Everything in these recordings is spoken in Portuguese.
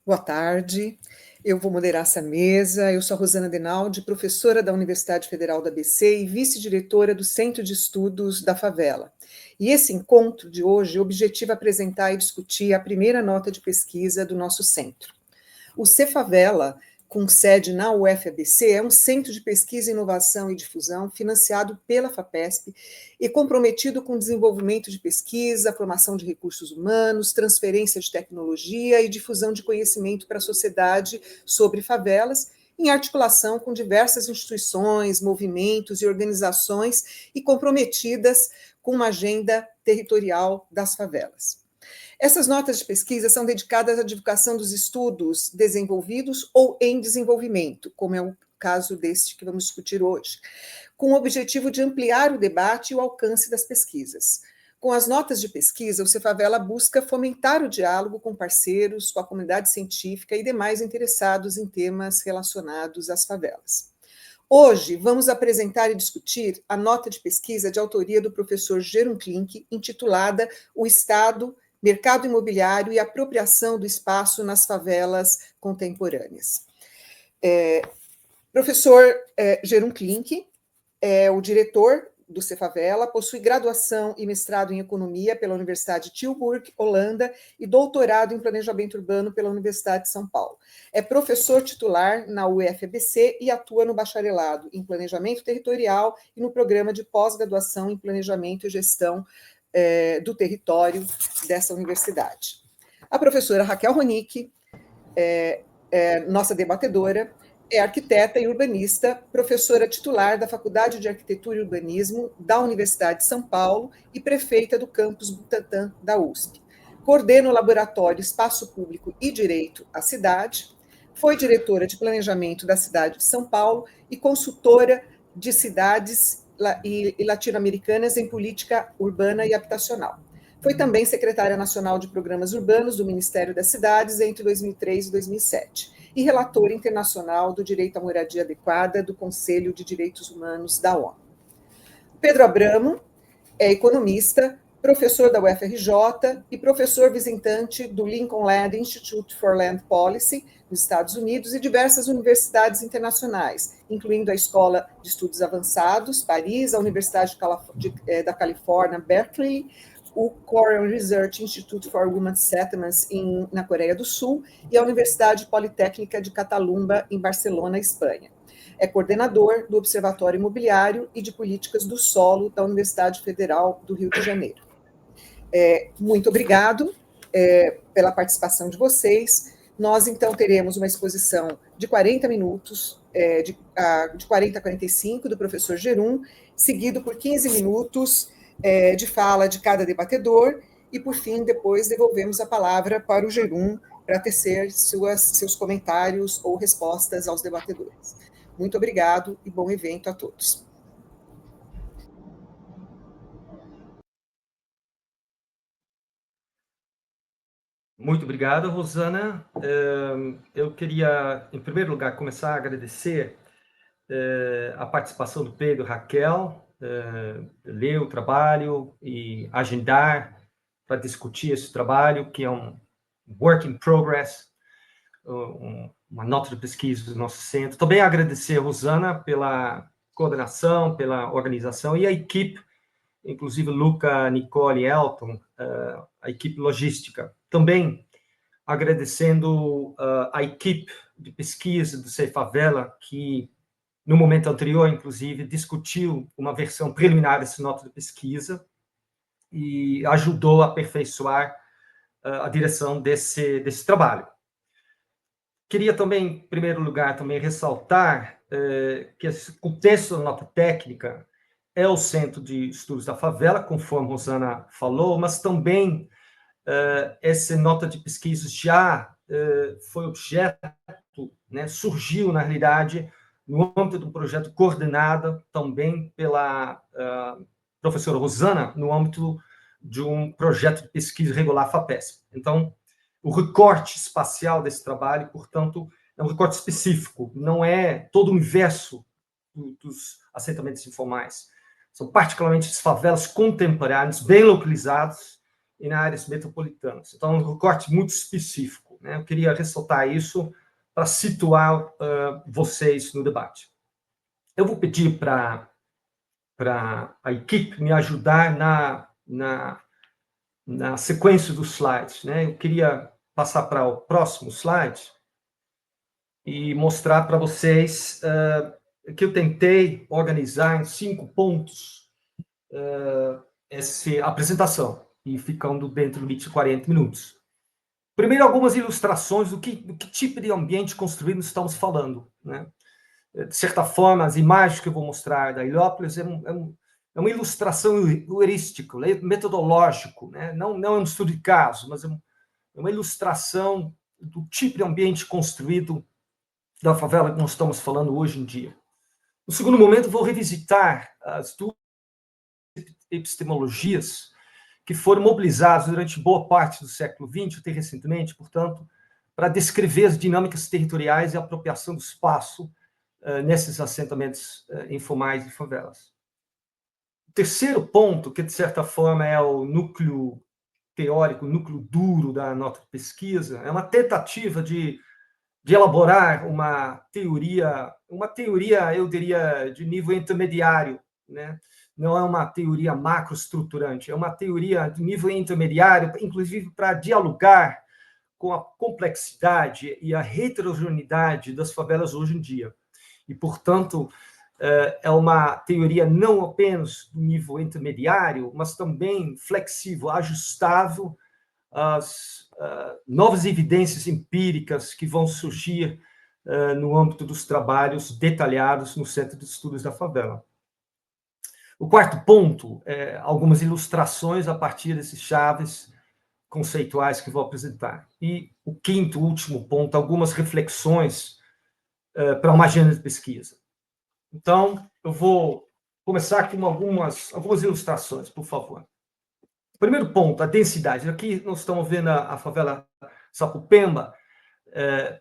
Boa tarde, eu vou moderar essa mesa. Eu sou a Rosana Denaldi, professora da Universidade Federal da ABC e vice-diretora do Centro de Estudos da Favela. E esse encontro de hoje objetiva apresentar e discutir a primeira nota de pesquisa do nosso centro. O Cefavela, com sede na UFABC, é um centro de pesquisa, inovação e difusão financiado pela FAPESP e comprometido com o desenvolvimento de pesquisa, formação de recursos humanos, transferência de tecnologia e difusão de conhecimento para a sociedade sobre favelas, em articulação com diversas instituições, movimentos e organizações e comprometidas com uma agenda territorial das favelas. Essas notas de pesquisa são dedicadas à divulgação dos estudos desenvolvidos ou em desenvolvimento, como é o caso deste que vamos discutir hoje, com o objetivo de ampliar o debate e o alcance das pesquisas. Com as notas de pesquisa, o Cefavela busca fomentar o diálogo com parceiros, com a comunidade científica e demais interessados em temas relacionados às favelas. Hoje, vamos apresentar e discutir a nota de pesquisa de autoria do professor Jeroen Klink, intitulada O Estado, Mercado Imobiliário e Apropriação do Espaço nas Favelas Contemporâneas. Professor Jeroen Klink é o diretor do Cefavela, possui graduação e mestrado em Economia pela Universidade de Tilburg, Holanda, e doutorado em Planejamento Urbano pela Universidade de São Paulo. É professor titular na UFABC e atua no bacharelado em Planejamento Territorial e no programa de pós-graduação em Planejamento e Gestão do território dessa universidade. A professora Raquel Ronick, nossa debatedora, é arquiteta e urbanista, professora titular da Faculdade de Arquitetura e Urbanismo da Universidade de São Paulo e prefeita do campus Butantã da USP. Coordena o Laboratório Espaço Público e Direito à Cidade, foi diretora de Planejamento da cidade de São Paulo e consultora de cidades e latino-americanas em política urbana e habitacional. Foi também secretária nacional de programas urbanos do Ministério das Cidades entre 2003 e 2007 e relatora internacional do direito à moradia adequada do Conselho de Direitos Humanos da ONU. Pedro Abramo é economista, professor da UFRJ e professor visitante do Lincoln Land Institute for Land Policy, nos Estados Unidos, e diversas universidades internacionais, incluindo a Escola de Estudos Avançados, Paris, a Universidade da Califórnia, Berkeley, o Korean Research Institute for Women's Settlements na Coreia do Sul e a Universidade Politécnica de Catalumba, em Barcelona, Espanha. É coordenador do Observatório Imobiliário e de Políticas do Solo da Universidade Federal do Rio de Janeiro. Muito obrigado pela participação de vocês. Nós, então, teremos uma exposição de 40 minutos, de 40 a 45, do professor Jeroen, seguido por 15 minutos de fala de cada debatedor, e, por fim, depois devolvemos a palavra para o Jeroen para tecer seus comentários ou respostas aos debatedores. Muito obrigado e bom evento a todos. Muito obrigado, Rosana. Eu queria, em primeiro lugar, começar a agradecer a participação do Pedro e Raquel, ler o trabalho e agendar para discutir esse trabalho, que é um work in progress, uma nota de pesquisa do nosso centro. Também agradecer a Rosana pela coordenação, pela organização, e a equipe, inclusive Luca, Nicole e Elton, a equipe logística. Também agradecendo a equipe de pesquisa do Cefavela, que no momento anterior, inclusive, discutiu uma versão preliminar dessa nota de pesquisa e ajudou a aperfeiçoar a direção desse trabalho. Queria também, em primeiro lugar, também ressaltar que o texto da nota técnica é o Centro de Estudos da Favela, conforme a Rosana falou, mas também essa nota de pesquisa já foi objeto, né, surgiu, na realidade, no âmbito de um projeto coordenado também pela professora Rosana, no âmbito de um projeto de pesquisa regular FAPESP. Então, o recorte espacial desse trabalho, portanto, é um recorte específico, não é todo o universo dos assentamentos informais. São particularmente as favelas contemporâneas, bem localizadas e nas áreas metropolitanas. Então, é um recorte muito específico. né? Eu queria ressaltar isso para situar vocês no debate. Eu vou pedir para a equipe me ajudar na sequência dos slides, né? Eu queria passar para o próximo slide e mostrar para vocês que eu tentei organizar em 5 pontos essa apresentação, e ficando dentro do limite de 40 minutos. Primeiro, algumas ilustrações do que tipo de ambiente construído estamos falando, né? De certa forma, as imagens que eu vou mostrar da Heliópolis é uma ilustração heurística, metodológico, né? Não é um estudo de caso, mas é uma ilustração do tipo de ambiente construído da favela que nós estamos falando hoje em dia. No segundo momento, vou revisitar as duas epistemologias que foram mobilizadas durante boa parte do século XX, até recentemente, portanto, para descrever as dinâmicas territoriais e a apropriação do espaço nesses assentamentos informais e favelas. O terceiro ponto, que de certa forma é o núcleo teórico, o núcleo duro da nossa pesquisa, é uma tentativa de elaborar uma teoria, eu diria, de nível intermediário, né? Não é uma teoria macroestruturante, é uma teoria de nível intermediário, inclusive para dialogar com a complexidade e a heterogeneidade das favelas hoje em dia. E, portanto, é uma teoria não apenas do nível intermediário, mas também flexível, ajustável às novas evidências empíricas que vão surgir no âmbito dos trabalhos detalhados no Centro de Estudos da Favela. O quarto ponto é algumas ilustrações a partir desses chaves conceituais que vou apresentar. E o quinto, último ponto, algumas reflexões para uma agenda de pesquisa. Então, eu vou começar com algumas ilustrações, por favor. Primeiro ponto, a densidade. Aqui nós estamos vendo a favela Sapopemba.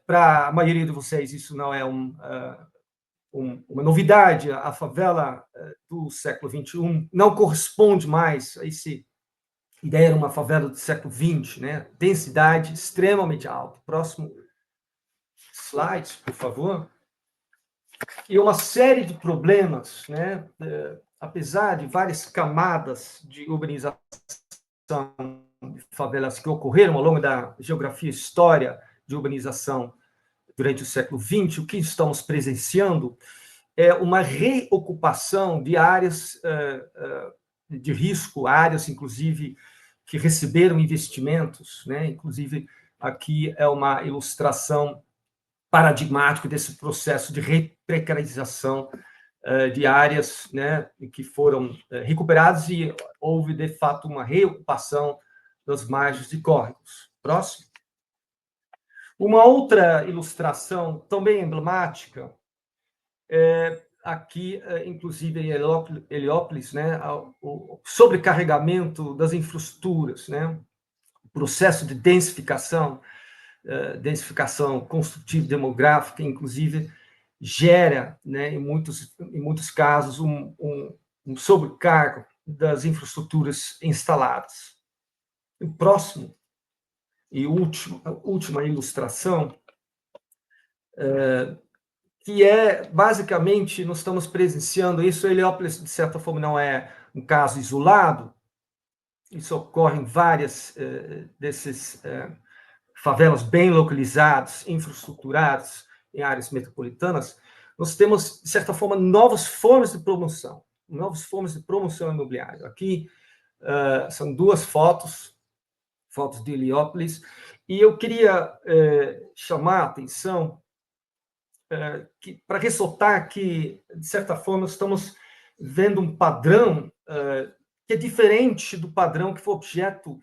Para a maioria de vocês, isso não é uma novidade. A favela do século XXI não corresponde mais a essa ideia de uma favela do século XX, né? Densidade extremamente alta. Próximo slide, por favor. E uma série de problemas, né? Apesar de várias camadas de urbanização de favelas que ocorreram ao longo da geografia e história de urbanização durante o século XX, o que estamos presenciando é uma reocupação de áreas de risco, áreas, inclusive, que receberam investimentos, né? Inclusive, aqui é uma ilustração paradigmática desse processo de reprecarização de áreas, né, que foram recuperadas, e houve, de fato, uma reocupação das margens de córregos. Próximo. Uma outra ilustração também emblemática, aqui, inclusive em Heliópolis, né, o sobrecarregamento das infraestruturas, né, o processo de densificação construtiva demográfica, inclusive, gera, né, em muitos casos, um sobrecargo das infraestruturas instaladas. O próximo e última ilustração, que basicamente, nós estamos presenciando isso. Heliópolis, de certa forma, não é um caso isolado. Isso ocorre em várias desses favelas bem localizadas, infraestruturadas em áreas metropolitanas. Nós temos, de certa forma, novas formas de promoção imobiliária. Aqui são duas fotos de Heliópolis, e eu queria chamar a atenção para ressaltar que, de certa forma, estamos vendo um padrão que é diferente do padrão que foi objeto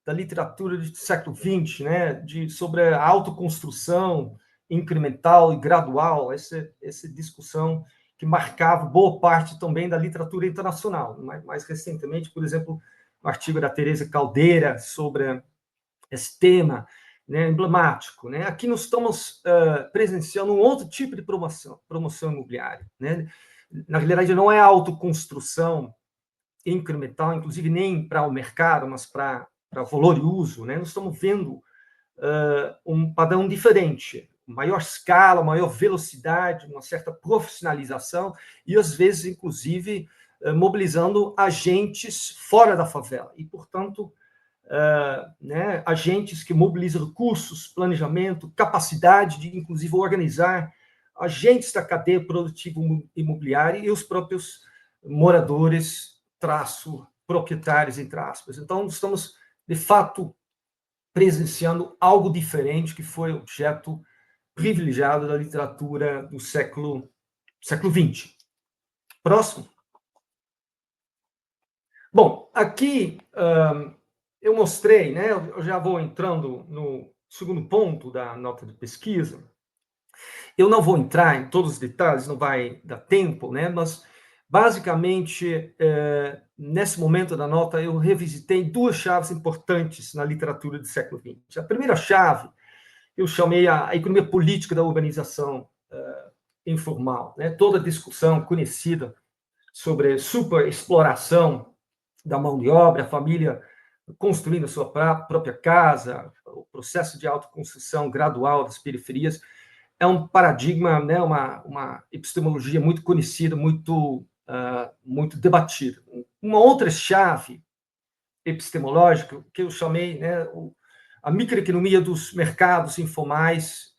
da literatura do século XX, né, sobre a autoconstrução incremental e gradual, essa discussão que marcava boa parte também da literatura internacional. Mais recentemente, por exemplo, o artigo da Teresa Caldeira sobre esse tema, né, emblemático, né? Aqui nós estamos presenciando um outro tipo de promoção imobiliária, né? Na realidade, não é a autoconstrução incremental, inclusive nem para o mercado, mas para valor e uso, né? Nós estamos vendo um padrão diferente, maior escala, maior velocidade, uma certa profissionalização e, às vezes, inclusive, mobilizando agentes fora da favela. E, portanto, né, agentes que mobilizam recursos, planejamento, capacidade de, inclusive, organizar agentes da cadeia produtiva imobiliária e os próprios moradores, proprietários, entre aspas. Então, estamos, de fato, presenciando algo diferente que foi objeto privilegiado da literatura do século XX. Próximo. Bom, aqui eu mostrei, né, eu já vou entrando no segundo ponto da nota de pesquisa. Eu não vou entrar em todos os detalhes, não vai dar tempo, né, mas, basicamente, nesse momento da nota, eu revisitei duas chaves importantes na literatura do século XX. A primeira chave eu chamei a economia política da urbanização informal, né? Toda a discussão conhecida sobre superexploração da mão de obra, a família construindo a sua própria casa, o processo de autoconstrução gradual das periferias, é um paradigma, né? Uma epistemologia muito conhecida, muito debatida. Uma outra chave epistemológica que eu chamei, né, a microeconomia dos mercados informais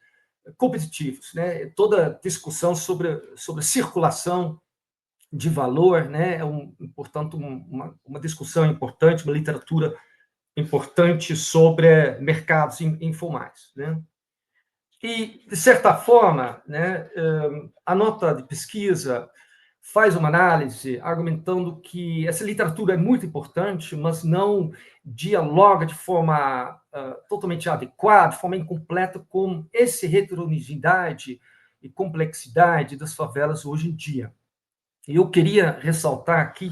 competitivos, né? Toda discussão sobre a circulação de valor, né? Portanto, uma discussão importante, uma literatura importante sobre mercados informais, né? E, de certa forma, né, a nota de pesquisa faz uma análise argumentando que essa literatura é muito importante, mas não dialoga de forma totalmente adequada, de forma incompleta com essa heterogeneidade e complexidade das favelas hoje em dia. E eu queria ressaltar aqui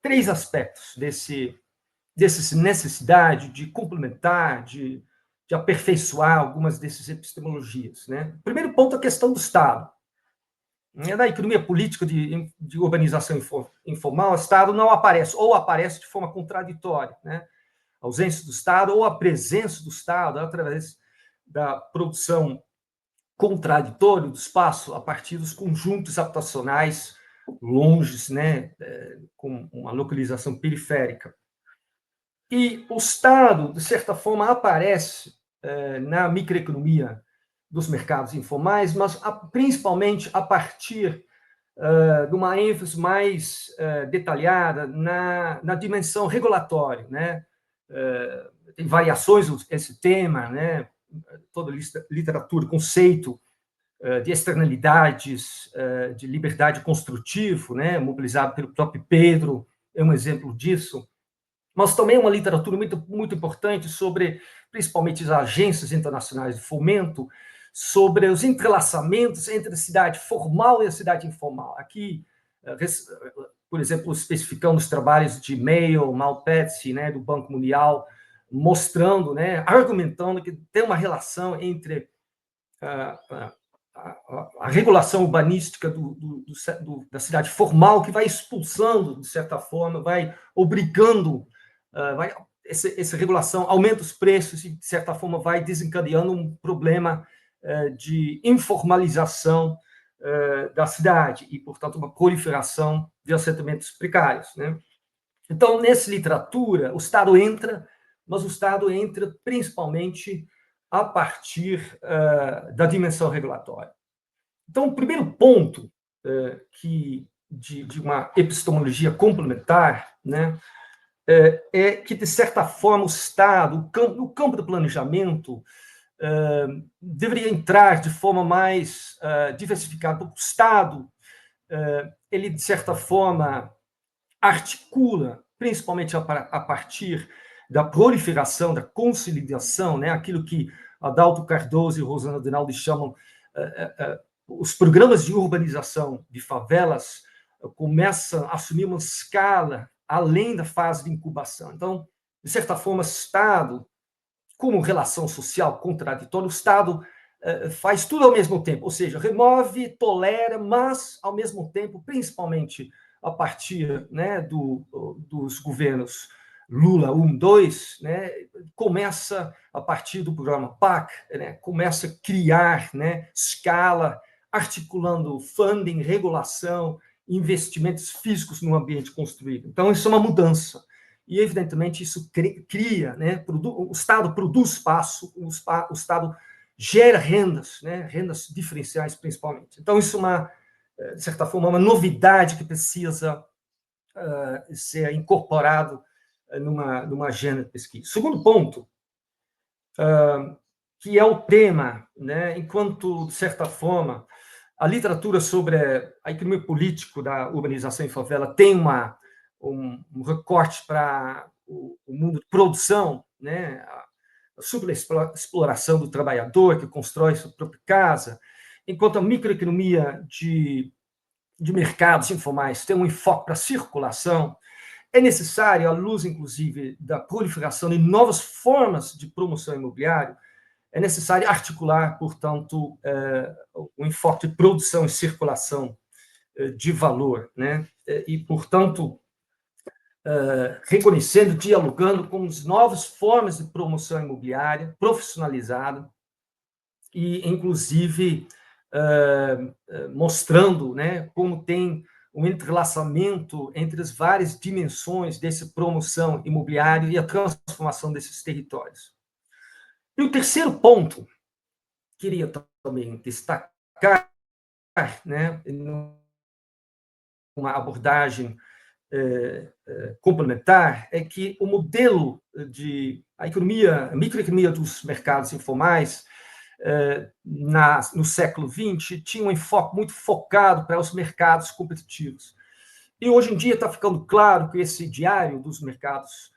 três aspectos dessa necessidade de complementar, de aperfeiçoar algumas dessas epistemologias, né? O primeiro ponto é a questão do Estado. Na economia política de urbanização informal, o Estado não aparece, ou aparece de forma contraditória, né? A ausência do Estado ou a presença do Estado através da produção contraditória do espaço a partir dos conjuntos habitacionais longes, né? Com uma localização periférica. E o Estado, de certa forma, aparece na microeconomia dos mercados informais, mas principalmente a partir de uma ênfase mais detalhada na dimensão regulatória, né? Tem variações esse tema, né? Toda literatura, conceito de externalidades, de liberdade construtiva, né? Mobilizado pelo próprio Pedro, é um exemplo disso. Mas também uma literatura muito, muito importante sobre, principalmente, as agências internacionais de fomento, sobre os entrelaçamentos entre a cidade formal e a cidade informal. Aqui, por exemplo, especificando os trabalhos de Mayo, Malpezzi, né, do Banco Mundial, mostrando, né, argumentando que tem uma relação entre a regulação urbanística da cidade formal, que vai expulsando, de certa forma, vai obrigando, essa regulação aumenta os preços e, de certa forma, vai desencadeando um problema de informalização da cidade e, portanto, uma proliferação de assentamentos precários, né? Então, nessa literatura, o Estado entra, mas o Estado entra principalmente a partir da dimensão regulatória. Então, o primeiro ponto de uma epistemologia complementar, né, é que, de certa forma, o Estado, no campo do planejamento, deveria entrar de forma mais diversificada. O Estado, ele, de certa forma, articula, principalmente a partir da proliferação, da consolidação, né, aquilo que Adalto Cardoso e Rosana Denaldi chamam os programas de urbanização de favelas começam a assumir uma escala além da fase de incubação. Então, de certa forma, o Estado, como relação social contraditória, o Estado faz tudo ao mesmo tempo, ou seja, remove, tolera, mas, ao mesmo tempo, principalmente a partir, né, dos governos Lula 1, 2, né, começa, a partir do programa PAC, né, começa a criar, né, escala, articulando funding, regulação, investimentos físicos no ambiente construído. Então, isso é uma mudança. E, evidentemente, isso cria, né, o Estado produz espaço, o Estado gera rendas, né, rendas diferenciais, principalmente. Então, isso é uma, de certa forma, uma novidade que precisa ser incorporado numa agenda de pesquisa. Segundo ponto, que é o tema, né, enquanto, de certa forma, a literatura sobre a economia política da urbanização em favela tem um recorte para o mundo de produção, né, sobre a exploração do trabalhador que constrói sua própria casa, enquanto a microeconomia de mercados informais tem um enfoque para a circulação. É necessário, à luz, inclusive, da proliferação de novas formas de promoção imobiliária, é necessário articular, portanto, o enfoque de produção e circulação de valor, né? E, portanto, reconhecendo, dialogando com as novas formas de promoção imobiliária, profissionalizada, e, inclusive, mostrando, né, como tem um entrelaçamento entre as várias dimensões dessa promoção imobiliária e a transformação desses territórios. E o terceiro ponto, queria também destacar, né, uma abordagem complementar, é que o modelo de a microeconomia dos mercados informais no século XX tinha um enfoque muito focado para os mercados competitivos. E hoje em dia está ficando claro que esse ideário dos mercados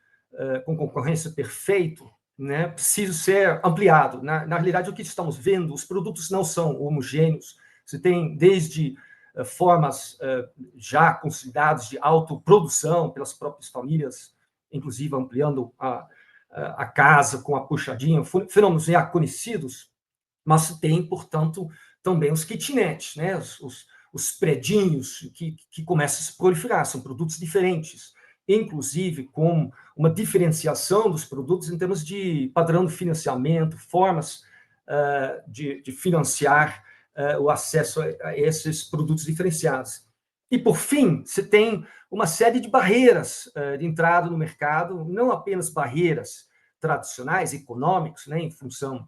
com concorrência perfeito, né, precisa ser ampliado. Na realidade, o que estamos vendo, os produtos não são homogêneos. Você tem desde formas já consolidadas de autoprodução pelas próprias famílias, inclusive ampliando a casa com a puxadinha, fenômenos já conhecidos, mas tem, portanto, também os kitnets, né? Os predinhos que começam a se proliferar, são produtos diferentes, inclusive com uma diferenciação dos produtos em termos de padrão de financiamento, formas de financiar o acesso a esses produtos diferenciados. E, por fim, você tem uma série de barreiras de entrada no mercado, não apenas barreiras tradicionais, econômicas, né, em função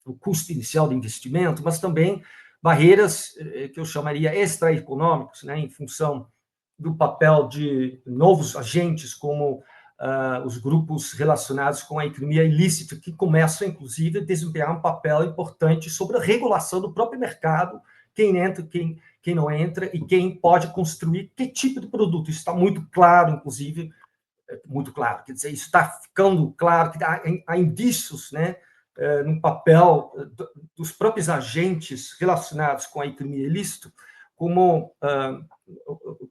do custo inicial de investimento, mas também barreiras que eu chamaria extraeconômicas, né, em função do papel de novos agentes, como os grupos relacionados com a economia ilícita, que começam, inclusive, a desempenhar um papel importante sobre a regulação do próprio mercado, quem entra, quem não entra, e quem pode construir que tipo de produto. Isso está muito claro, inclusive, muito claro, quer dizer, isso está ficando claro que há indícios, né, no papel dos próprios agentes relacionados com a economia ilícita, como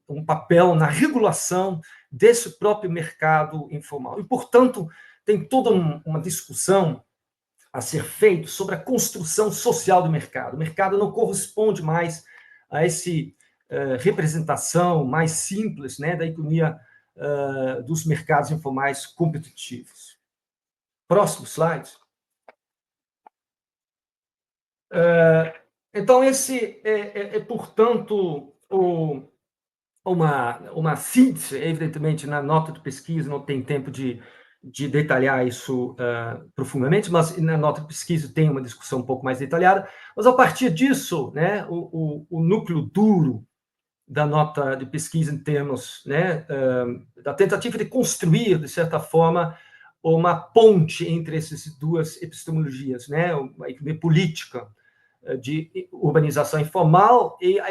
um papel na regulação desse próprio mercado informal. E, portanto, tem toda uma discussão a ser feita sobre a construção social do mercado. O mercado não corresponde mais a essa representação mais simples, né, da economia dos mercados informais competitivos. Próximo slide. Então, esse portanto, uma síntese, evidentemente, na nota de pesquisa, não tem tempo de detalhar isso profundamente, mas na nota de pesquisa tem uma discussão um pouco mais detalhada, mas a partir disso, né, o núcleo duro da nota de pesquisa em termos, né, da tentativa de construir, de certa forma, uma ponte entre essas duas epistemologias, né, a economia política de urbanização informal e a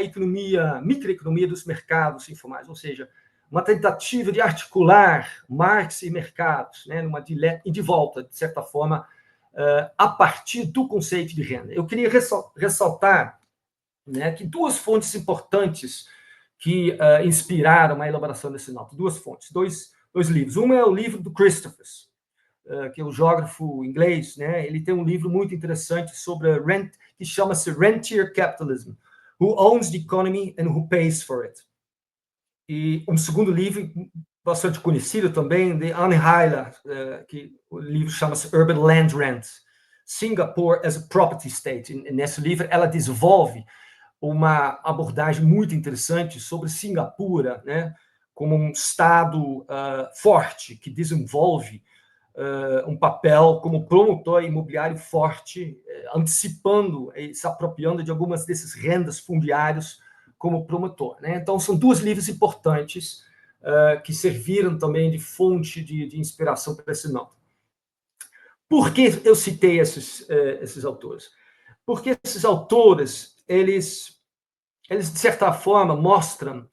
microeconomia dos mercados informais, ou seja, uma tentativa de articular Marx e mercados, né, e de volta, de certa forma, a partir do conceito de renda. Eu queria ressaltar, né, que duas fontes importantes que inspiraram a elaboração desse nota, duas fontes, dois livros. Uma é o livro do Christophers, que é um geógrafo inglês, né? Ele tem um livro muito interessante sobre que chama-se Rentier Capitalism, Who Owns the Economy and Who Pays for It. E um segundo livro bastante conhecido também, de Anne Heiler, que o livro chama-se Urban Land Rent, Singapore as a Property State. E nesse livro, ela desenvolve uma abordagem muito interessante sobre Singapura, né, como um estado forte, que desenvolve um papel como promotor imobiliário forte, antecipando e se apropriando de algumas dessas rendas fundiárias como promotor. Né? Então, são dois livros importantes que serviram também de fonte de inspiração para esse nome. Por que eu citei esses autores? Porque esses autores, eles de certa forma, mostram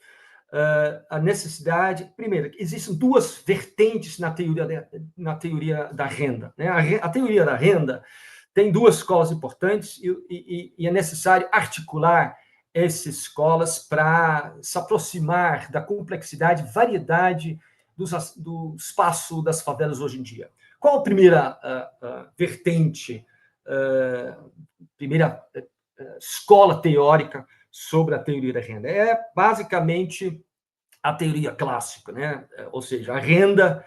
a necessidade... Primeiro, existem duas vertentes na teoria da renda. Né? A teoria da renda tem duas escolas importantes e é necessário articular essas escolas para se aproximar da complexidade e variedade do espaço das favelas hoje em dia. Qual a primeira vertente, primeira escola teórica sobre a teoria da renda? É basicamente a teoria clássica, né? Ou seja, a renda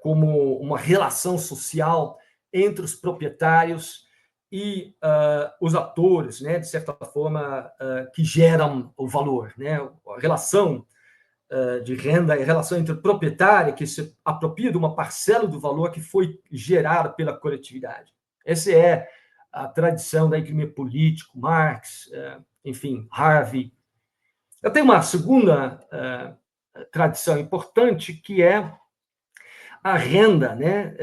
como uma relação social entre os proprietários e os atores, né? De certa forma, que geram o valor, né? A relação de renda é a relação entre o proprietário, que se apropria de uma parcela do valor que foi gerado pela coletividade. Essa é a tradição da economia política, Marx, enfim, Harvey. Eu tenho uma segunda tradição importante, que é a renda, né?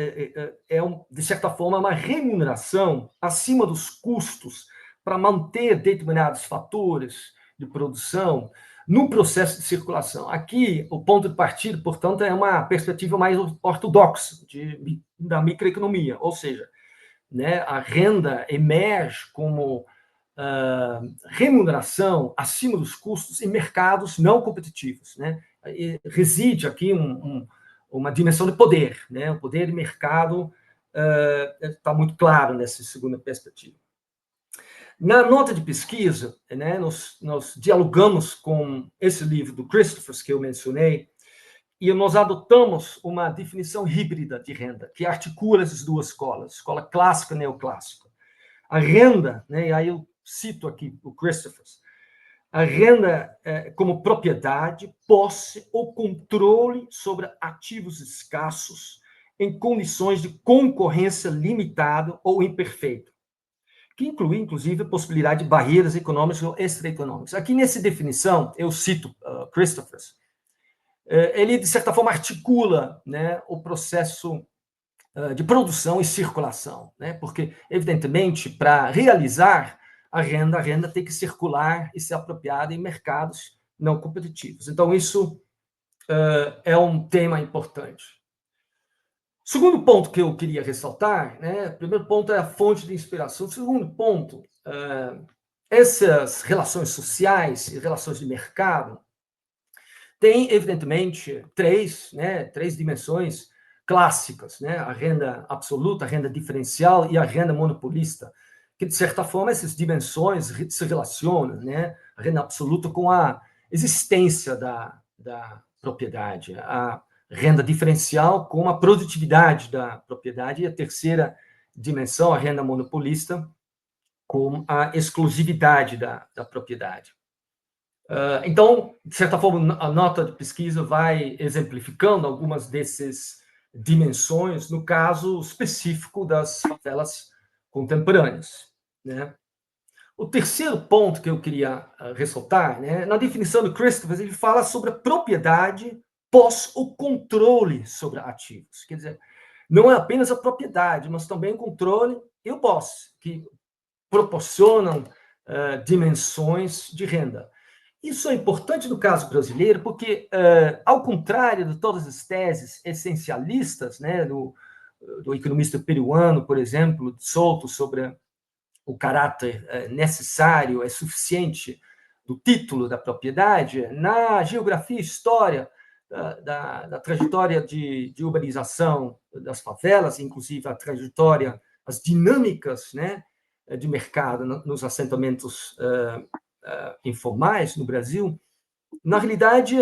De certa forma, uma remuneração acima dos custos para manter determinados fatores de produção no processo de circulação. Aqui, o ponto de partida, portanto, é uma perspectiva mais ortodoxa da microeconomia, ou seja, né, a renda emerge como remuneração acima dos custos em mercados não competitivos. Né? E reside aqui uma dimensão de poder. Né? O poder de mercado está muito claro nessa segunda perspectiva. Na nota de pesquisa, né, nós dialogamos com esse livro do Christopher, que eu mencionei, e nós adotamos uma definição híbrida de renda, que articula essas duas escolas, escola clássica e neoclássica. A renda, né, e aí eu cito aqui o Christopher, a renda como propriedade, posse ou controle sobre ativos escassos em condições de concorrência limitada ou imperfeita, que inclui, inclusive, a possibilidade de barreiras econômicas ou extraeconômicas. Aqui, nessa definição, eu cito Christopher, ele, de certa forma, articula, né, o processo de produção e circulação, né? Porque, evidentemente, para realizar a renda tem que circular e ser apropriada em mercados não competitivos. Então, isso é um tema importante. Segundo ponto que eu queria ressaltar, né? O primeiro ponto é a fonte de inspiração. O segundo ponto, essas relações sociais e relações de mercado têm, evidentemente, três dimensões clássicas, né? A renda absoluta, a renda diferencial e a renda monopolista, que, de certa forma, essas dimensões se relacionam, né? A renda absoluta com a existência da propriedade, a renda diferencial com a produtividade da propriedade, e a terceira dimensão, a renda monopolista, com a exclusividade da propriedade. Então, de certa forma, a nota de pesquisa vai exemplificando algumas dessas dimensões no caso específico das favelas contemporâneas. Né? O terceiro ponto que eu queria ressaltar, né, na definição do Christopher, ele fala sobre a propriedade pós o controle sobre ativos. Quer dizer, não é apenas a propriedade, mas também o controle e o pós, que proporcionam dimensões de renda. Isso é importante no caso brasileiro, porque, ao contrário de todas as teses essencialistas, né, do economista peruano, por exemplo, Souto, sobre o caráter necessário, suficiente do título da propriedade, na geografia e história da trajetória de urbanização das favelas, inclusive a trajetória, as dinâmicas, né, de mercado nos assentamentos informais no Brasil, Na realidade,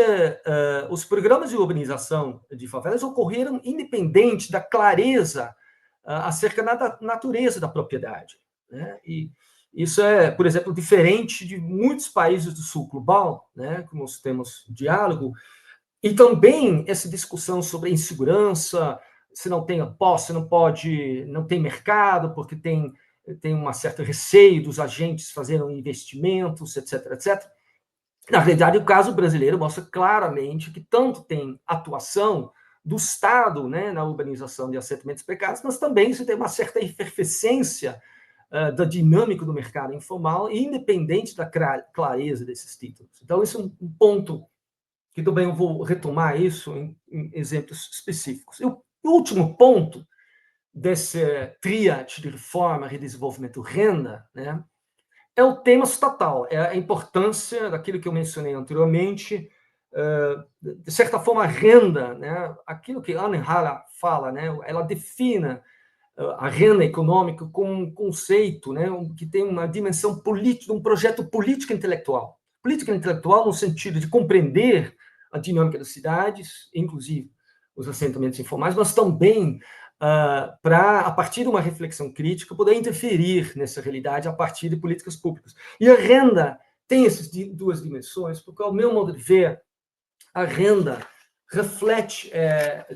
os programas de urbanização de favelas ocorreram independente da clareza acerca da natureza da propriedade, né? E isso é, por exemplo, diferente de muitos países do sul global, né, que nós temos diálogo, e também essa discussão sobre insegurança, se não tem posse, não pode, não tem mercado, porque tem uma certa receio dos agentes fazerem investimentos, etc, etc. Na realidade, o caso brasileiro mostra claramente que tanto tem atuação do Estado, né, na urbanização de assentamentos precários, mas também se tem uma certa efervescência da dinâmica do mercado informal, independente da clareza desses títulos. Então, esse é um ponto que também eu vou retomar isso em exemplos específicos. E o último ponto desse tríade de reforma, redesenvolvimento, renda, né, é o tema estatal, é a importância daquilo que eu mencionei anteriormente, de certa forma, a renda, né, aquilo que Anne Hara fala, né, ela define a renda econômica como um conceito, né, que tem uma dimensão política, um projeto político intelectual. Política intelectual no sentido de compreender a dinâmica das cidades, inclusive os assentamentos informais, mas também para, a partir de uma reflexão crítica, poder interferir nessa realidade a partir de políticas públicas. E a renda tem essas duas dimensões, porque, ao meu modo de ver, a renda reflete,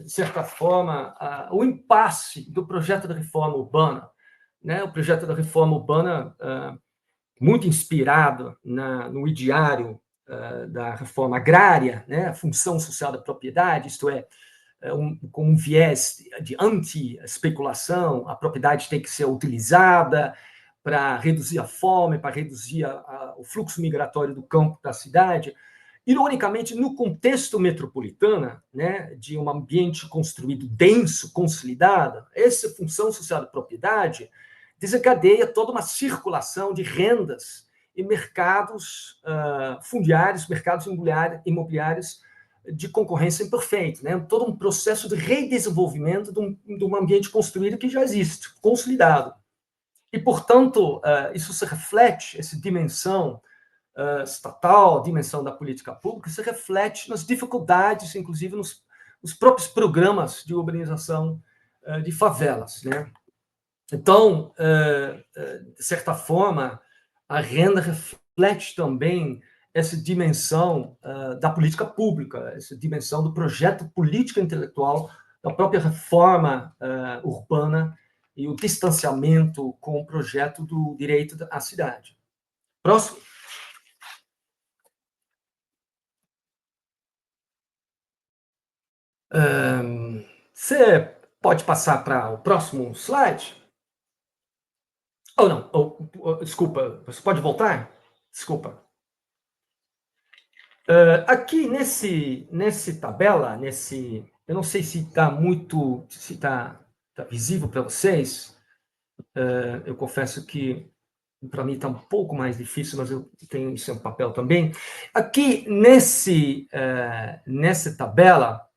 de certa forma, o impasse do projeto da reforma urbana, né? O projeto da reforma urbana, muito inspirado no ideário da reforma agrária, né? A função social da propriedade, isto é, com um viés de anti-especulação, a propriedade tem que ser utilizada para reduzir a fome, para reduzir o fluxo migratório do campo para a cidade. Ironicamente, no contexto metropolitano, né, de um ambiente construído denso, consolidado, essa função social da propriedade desencadeia toda uma circulação de rendas e mercados fundiários, mercados imobiliários de concorrência imperfeita, né? Todo um processo de redesenvolvimento de um ambiente construído que já existe, consolidado. E, portanto, isso se reflete, essa dimensão estatal, dimensão da política pública, se reflete nas dificuldades, inclusive nos próprios programas de urbanização de favelas, né? Então, de certa forma, a renda reflete também essa dimensão da política pública, essa dimensão do projeto político intelectual da própria reforma urbana e o distanciamento com o projeto do direito à cidade. Próximo. Você pode passar para o próximo slide? Ou não, desculpa, você pode voltar? Desculpa. Aqui nesse tabela, eu não sei se está se está visível para vocês. Eu confesso que para mim está um pouco mais difícil, mas eu tenho isso em papel também. Aqui nessa tabela,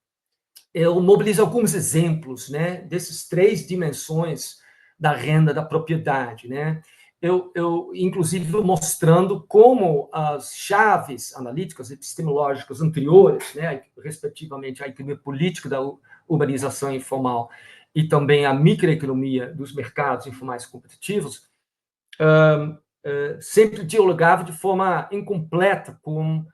eu mobilizo alguns exemplos, né, desses três dimensões da renda da propriedade, né? Eu inclusive, mostrando como as chaves analíticas e epistemológicas anteriores, né, respectivamente a economia política da urbanização informal e também a microeconomia dos mercados informais competitivos, sempre dialogava de forma incompleta com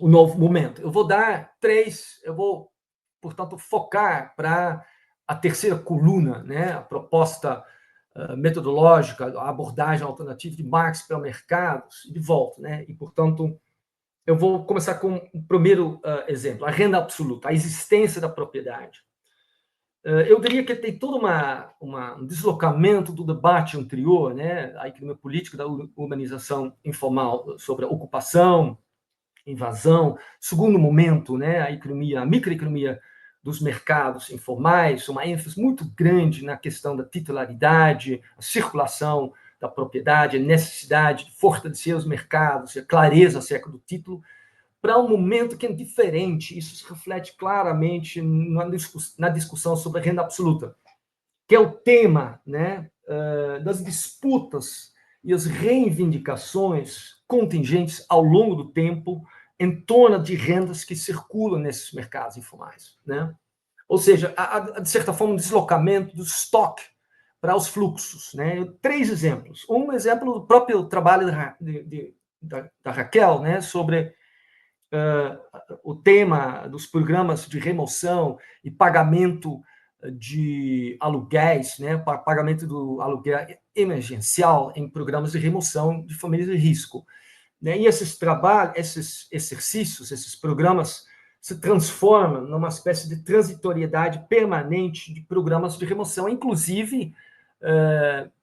o novo momento. Eu vou dar três, eu vou, portanto, focar para a terceira coluna, né, a proposta metodológica, a abordagem alternativa de Marx para mercados, de volta, né? E, portanto, eu vou começar com o primeiro exemplo, a renda absoluta, a existência da propriedade. Eu diria que tem todo um deslocamento do debate anterior, né, a economia política da urbanização informal sobre a ocupação, invasão. Segundo momento, né, a microeconomia dos mercados informais, uma ênfase muito grande na questão da titularidade, a circulação da propriedade, a necessidade de fortalecer os mercados, a clareza acerca do título, para um momento que é diferente. Isso se reflete claramente na discussão sobre a renda absoluta, que é o tema, né, das disputas e as reivindicações contingentes ao longo do tempo em torno de rendas que circulam nesses mercados informais, né? Ou seja, de certa forma, um deslocamento do estoque para os fluxos, né? 3 exemplos. Um exemplo do próprio trabalho da Raquel, né, sobre o tema dos programas de remoção e pagamento de aluguéis, né, pagamento do aluguel emergencial em programas de remoção de famílias de risco, né? E esses trabalhos, esses exercícios, esses programas se transformam numa espécie de transitoriedade permanente de programas de remoção, inclusive,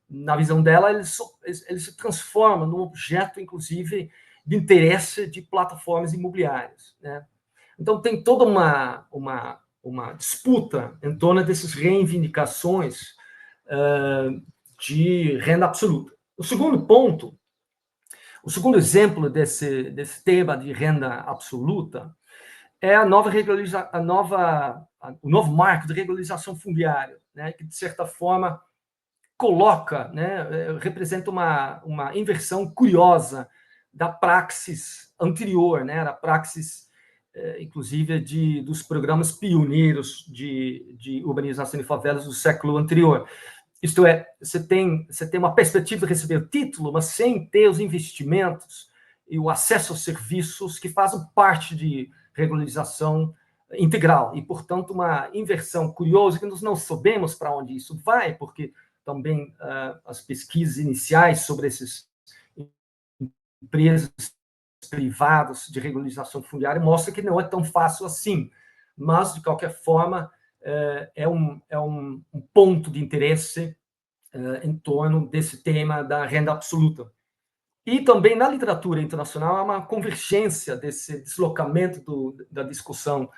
na visão dela, eles se transformam num objeto, inclusive, de interesse de plataformas imobiliárias, né? Então, tem toda uma disputa em torno dessas reivindicações de renda absoluta. O segundo exemplo desse tema de renda absoluta é o novo marco de regularização fundiária, né, que, de certa forma, coloca, né, representa uma inversão curiosa da praxis anterior, né, da praxis, inclusive, dos programas pioneiros de urbanização de favelas do século anterior. Isto é, você tem uma perspectiva de receber o título, mas sem ter os investimentos e o acesso aos serviços que fazem parte de regularização integral. E, portanto, uma inversão curiosa que nós não sabemos para onde isso vai, porque também as pesquisas iniciais sobre essas empresas privadas de regularização fundiária mostram que não é tão fácil assim. Mas, de qualquer forma, é um ponto de interesse em torno desse tema da renda absoluta. E também na literatura internacional há uma convergência desse deslocamento da discussão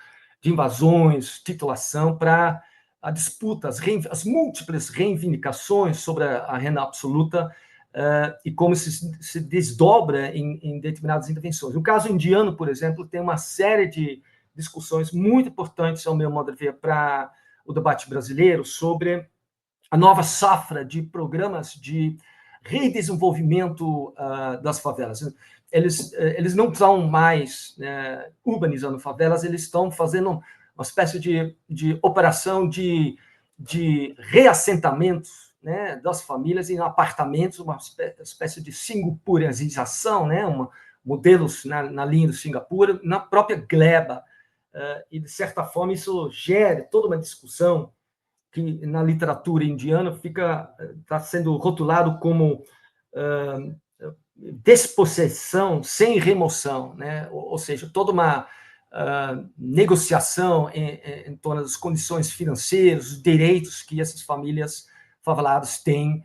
de invasões, titulação, para a disputa, as múltiplas reivindicações sobre a renda absoluta e como se desdobra em determinadas intervenções. No caso indiano, por exemplo, tem uma série de discussões muito importantes, ao meu modo de ver, para o debate brasileiro sobre a nova safra de programas de redesenvolvimento das favelas. Eles não estão mais urbanizando favelas, eles estão fazendo uma espécie de operação de reassentamentos, né, das famílias em apartamentos, uma espécie de singapurização, né, modelos na linha do Singapura, na própria gleba. E, de certa forma, isso gera toda uma discussão que na literatura indiana está sendo rotulado como despossessão sem remoção, né? Ou seja, toda uma negociação em torno das condições financeiras, os direitos que essas famílias faveladas têm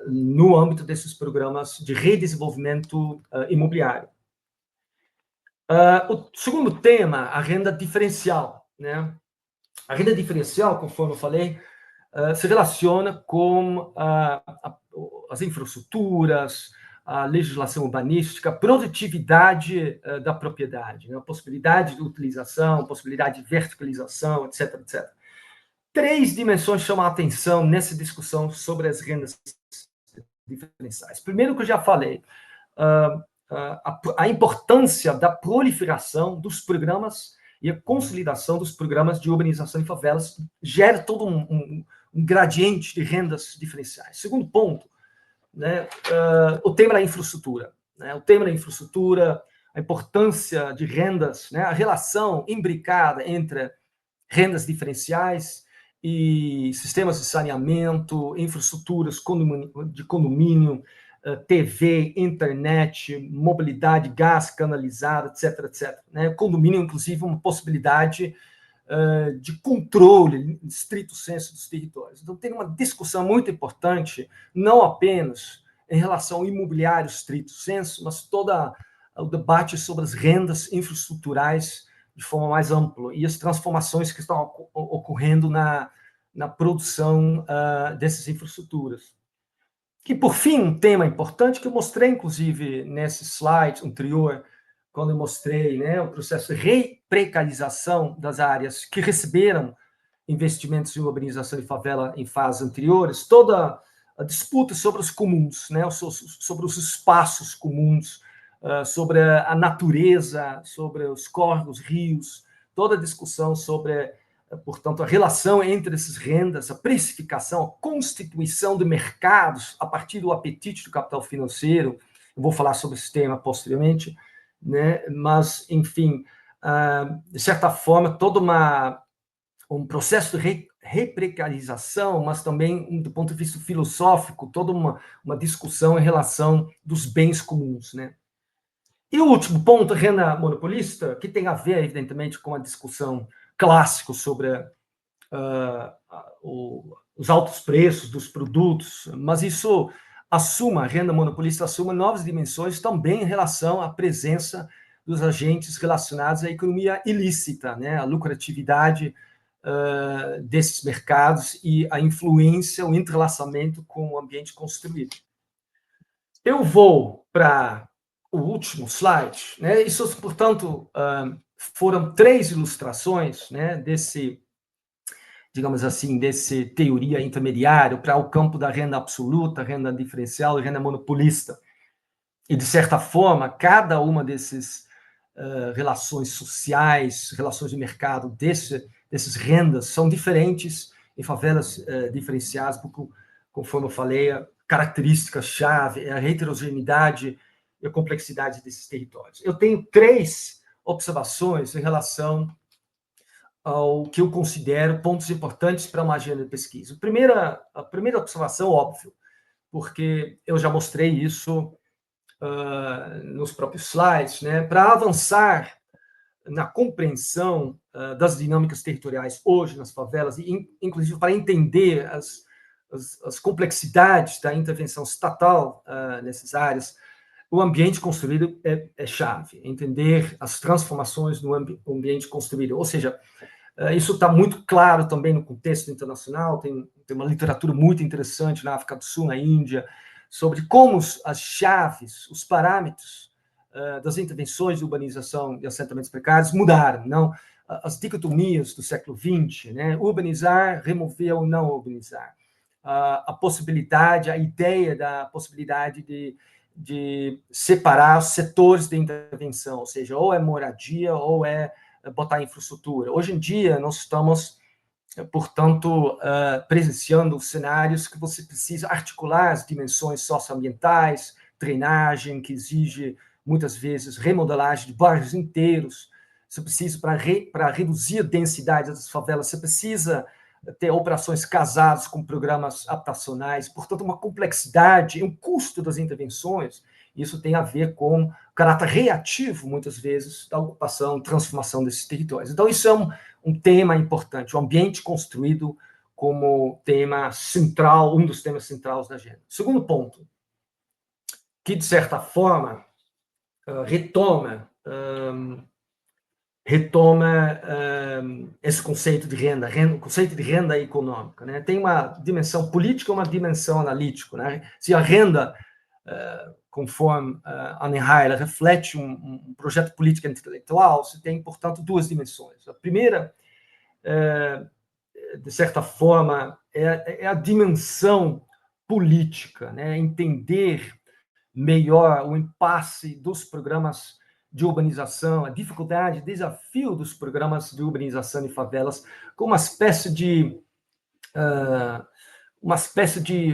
no âmbito desses programas de redesenvolvimento imobiliário. O segundo tema, a renda diferencial, né? A renda diferencial, conforme eu falei, se relaciona com as infraestruturas, a legislação urbanística, a produtividade da propriedade, né? A possibilidade de utilização, a possibilidade de verticalização, etc, etc. 3 dimensões chamam a atenção nessa discussão sobre as rendas diferenciais. Primeiro, que eu já falei, a importância da proliferação dos programas e a consolidação dos programas de urbanização de favelas gera todo um gradiente de rendas diferenciais. Segundo ponto, né, o tema da infraestrutura. Né, o tema da infraestrutura, a importância de rendas, né, a relação imbricada entre rendas diferenciais e sistemas de saneamento, infraestruturas de condomínio, TV, internet, mobilidade, gás canalizado, etc, etc. Né? Condomínio, inclusive, uma possibilidade de controle, em estrito senso, dos territórios. Então, tem uma discussão muito importante, não apenas em relação ao imobiliário estrito senso, mas todo o debate sobre as rendas infraestruturais de forma mais ampla e as transformações que estão ocorrendo na produção dessas infraestruturas. E, por fim, um tema importante que eu mostrei, inclusive, nesse slide anterior, quando eu mostrei, né, o processo de reprecarização das áreas que receberam investimentos em urbanização de favela em fases anteriores, toda a disputa sobre os comuns, né, sobre os espaços comuns, sobre a natureza, sobre os córregos, rios, toda a discussão sobre, portanto, a relação entre essas rendas, a precificação, a constituição de mercados a partir do apetite do capital financeiro. Eu vou falar sobre esse tema posteriormente, né? Mas, enfim, de certa forma, todo um processo de reprecarização, mas também, do ponto de vista filosófico, toda uma discussão em relação dos bens comuns, né? E o último ponto, a renda monopolista, que tem a ver, evidentemente, com a discussão clássica sobre os altos preços dos produtos, mas isso a renda monopolista assume novas dimensões também em relação à presença dos agentes relacionados à economia ilícita, né? A lucratividade desses mercados e a influência, o entrelaçamento com o ambiente construído. Eu vou para o último slide, né? Isso, portanto, foram 3 ilustrações, né, digamos assim, desse teoria intermediária para o campo da renda absoluta, renda diferencial e renda monopolista. E, de certa forma, cada uma desses relações sociais, relações de mercado, desses rendas são diferentes em favelas diferenciadas, porque, conforme eu falei, a característica-chave é a heterogeneidade e a complexidade desses territórios. Eu tenho 3 observações em relação ao que eu considero pontos importantes para uma agenda de pesquisa. A primeira observação, óbvio, porque eu já mostrei isso nos próprios slides, né? Para avançar na compreensão das dinâmicas territoriais hoje nas favelas, e inclusive para entender as complexidades da intervenção estatal nessas áreas, o ambiente construído é chave, entender as transformações no ambiente construído. Ou seja, isso está muito claro também no contexto internacional, tem uma literatura muito interessante na África do Sul, na Índia, sobre como as chaves, os parâmetros das intervenções de urbanização e assentamentos precários mudaram, não? As dicotomias do século XX, né? Urbanizar, remover ou não urbanizar. A possibilidade, a ideia da possibilidade de separar os setores de intervenção, ou seja, ou é moradia ou é botar infraestrutura. Hoje em dia, nós estamos, portanto, presenciando cenários que você precisa articular as dimensões socioambientais, drenagem, que exige, muitas vezes, remodelagem de bairros inteiros. Você precisa, para reduzir a densidade das favelas, você precisa ter operações casadas com programas habitacionais, portanto, uma complexidade e um custo das intervenções. Isso tem a ver com o caráter reativo, muitas vezes, da ocupação, transformação desses territórios. Então, isso é um tema importante, o ambiente construído como tema central, um dos temas centrais da agenda. Segundo ponto, que, de certa forma, retoma esse conceito de renda, o conceito de renda econômica, né? Tem uma dimensão política e uma dimensão analítica, né? Se a renda, conforme Anenheiler, reflete um projeto político intelectual, você tem, portanto, 2 dimensões. A primeira, de certa forma, é a dimensão política, né? Entender melhor o impasse dos programas de urbanização, a dificuldade, desafio dos programas de urbanização de favelas, como uma espécie de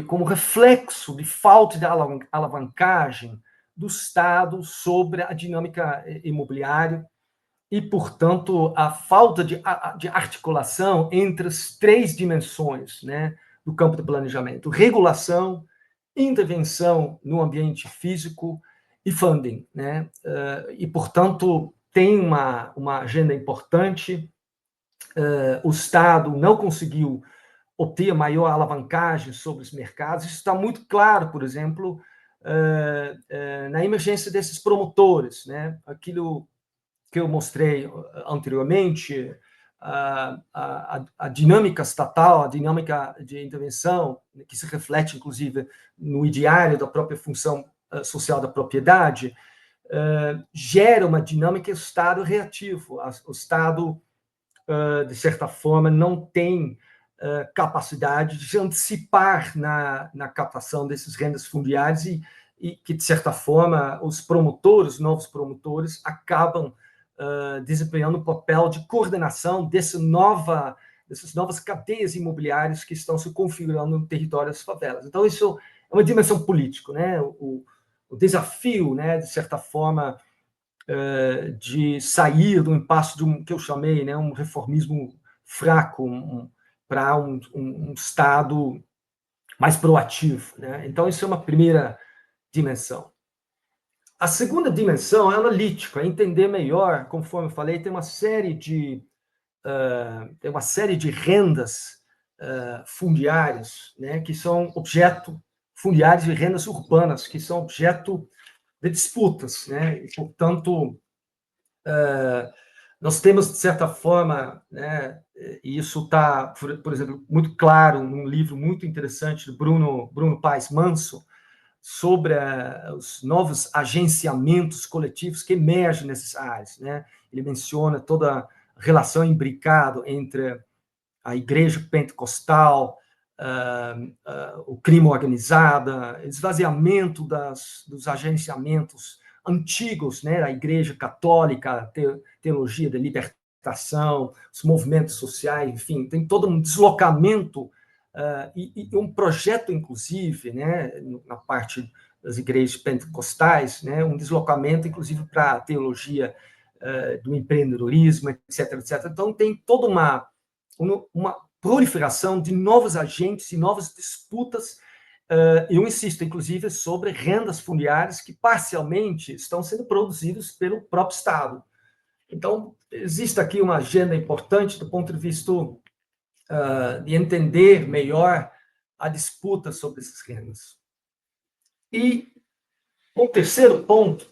como reflexo de falta de alavancagem do Estado sobre a dinâmica imobiliária e, portanto, a falta de articulação entre as 3 dimensões, né, do campo de planejamento: regulação, intervenção no ambiente físico e funding, né? E, portanto, tem uma agenda importante. O Estado não conseguiu obter maior alavancagem sobre os mercados. Isso está muito claro, por exemplo, na emergência desses promotores, né? Aquilo que eu mostrei anteriormente, a dinâmica estatal, a dinâmica de intervenção, que se reflete, inclusive, no ideário da própria função social da propriedade, gera uma dinâmica do Estado reativo. O Estado, de certa forma, não tem capacidade de antecipar na captação dessas rendas fundiárias e que, de certa forma, os novos promotores, acabam desempenhando um papel de coordenação dessas novas cadeias imobiliárias que estão se configurando no território das favelas. Então, isso é uma dimensão política, né? O desafio, né, de certa forma, de sair do impasse que eu chamei, né, um reformismo fraco, para um Estado mais proativo, né? Então, isso é uma primeira dimensão. A segunda dimensão é analítica, é entender melhor, conforme eu falei, tem uma série de rendas fundiárias, né, que são fundiárias e rendas urbanas, que são objeto de disputas, né? E, portanto, nós temos, de certa forma, né, e isso está, por exemplo, muito claro num livro muito interessante do Bruno Paes Manso, sobre os novos agenciamentos coletivos que emergem nessas áreas, né? Ele menciona toda a relação imbricada entre a igreja pentecostal, o crime organizado, esvaziamento dos agenciamentos antigos, né, a igreja católica, teologia da libertação, os movimentos sociais, enfim, tem todo um deslocamento e um projeto, inclusive, né, na parte das igrejas pentecostais, né, um deslocamento, inclusive, para a teologia do empreendedorismo, etc., etc. Então, tem toda uma proliferação de novos agentes e novas disputas. Eu insisto, inclusive, sobre rendas fundiárias que parcialmente estão sendo produzidas pelo próprio Estado. Então, existe aqui uma agenda importante do ponto de vista de entender melhor a disputa sobre essas rendas. E o terceiro ponto,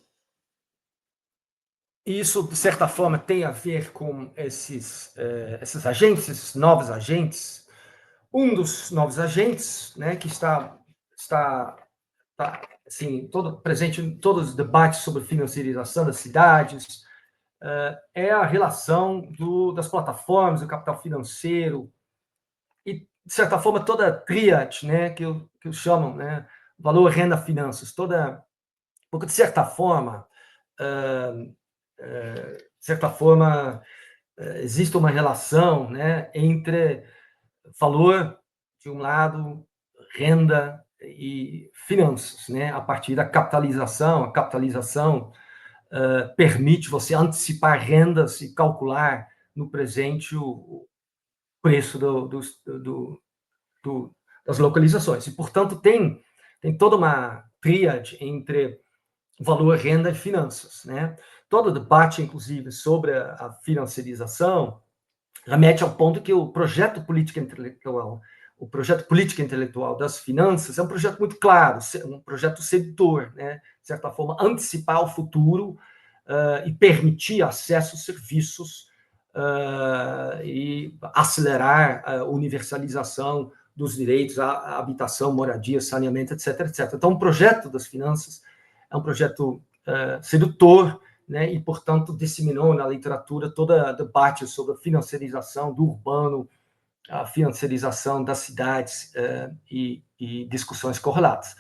e isso, de certa forma, tem a ver com esses agentes, esses novos agentes. Um dos novos agentes, né, que está assim, presente em todos os debates sobre financiarização das cidades, é a relação das plataformas, do capital financeiro, e, de certa forma, toda a tríade, né, que eu chamo, né, valor, renda, finanças, porque, de certa forma, existe uma relação, né, entre valor, de um lado, renda e finanças, né, a partir da capitalização. A capitalização permite você antecipar rendas e calcular no presente o preço das localizações. E, portanto, tem toda uma tríade entre valor, renda e finanças, né? Todo o debate, inclusive, sobre a financiarização remete ao ponto que o projeto política intelectual das finanças é um projeto muito claro, um projeto sedutor, né? De certa forma, antecipar o futuro e permitir acesso a serviços e acelerar a universalização dos direitos à habitação, moradia, saneamento, etc., etc. Então, o projeto das finanças é um projeto sedutor, né, e, portanto, disseminou na literatura todo o debate sobre a financiarização do urbano, a financiarização das cidades e discussões correlatas.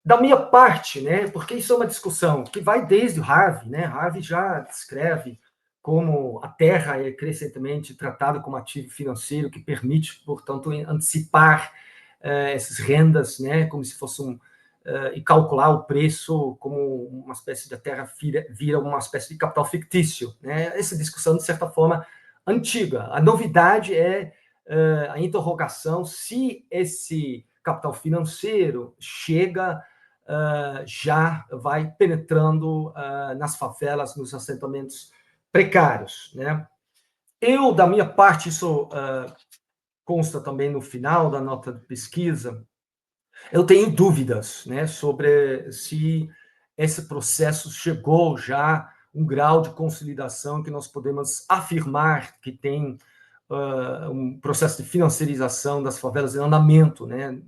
Da minha parte, né, porque isso é uma discussão que vai desde o Harvey, né? Harvey já descreve como a terra é crescentemente tratada como ativo financeiro que permite, portanto, antecipar essas rendas, né, como se fosse e calcular o preço como uma espécie de terra vira uma espécie de capital fictício, né? Essa discussão, de certa forma, antiga. A novidade é a interrogação se esse capital financeiro já vai penetrando nas favelas, nos assentamentos precários, né? Da minha parte, isso consta também no final da nota de pesquisa, eu tenho dúvidas, né, sobre se esse processo chegou já a um grau de consolidação que nós podemos afirmar que tem um processo de financiarização das favelas em andamento, né?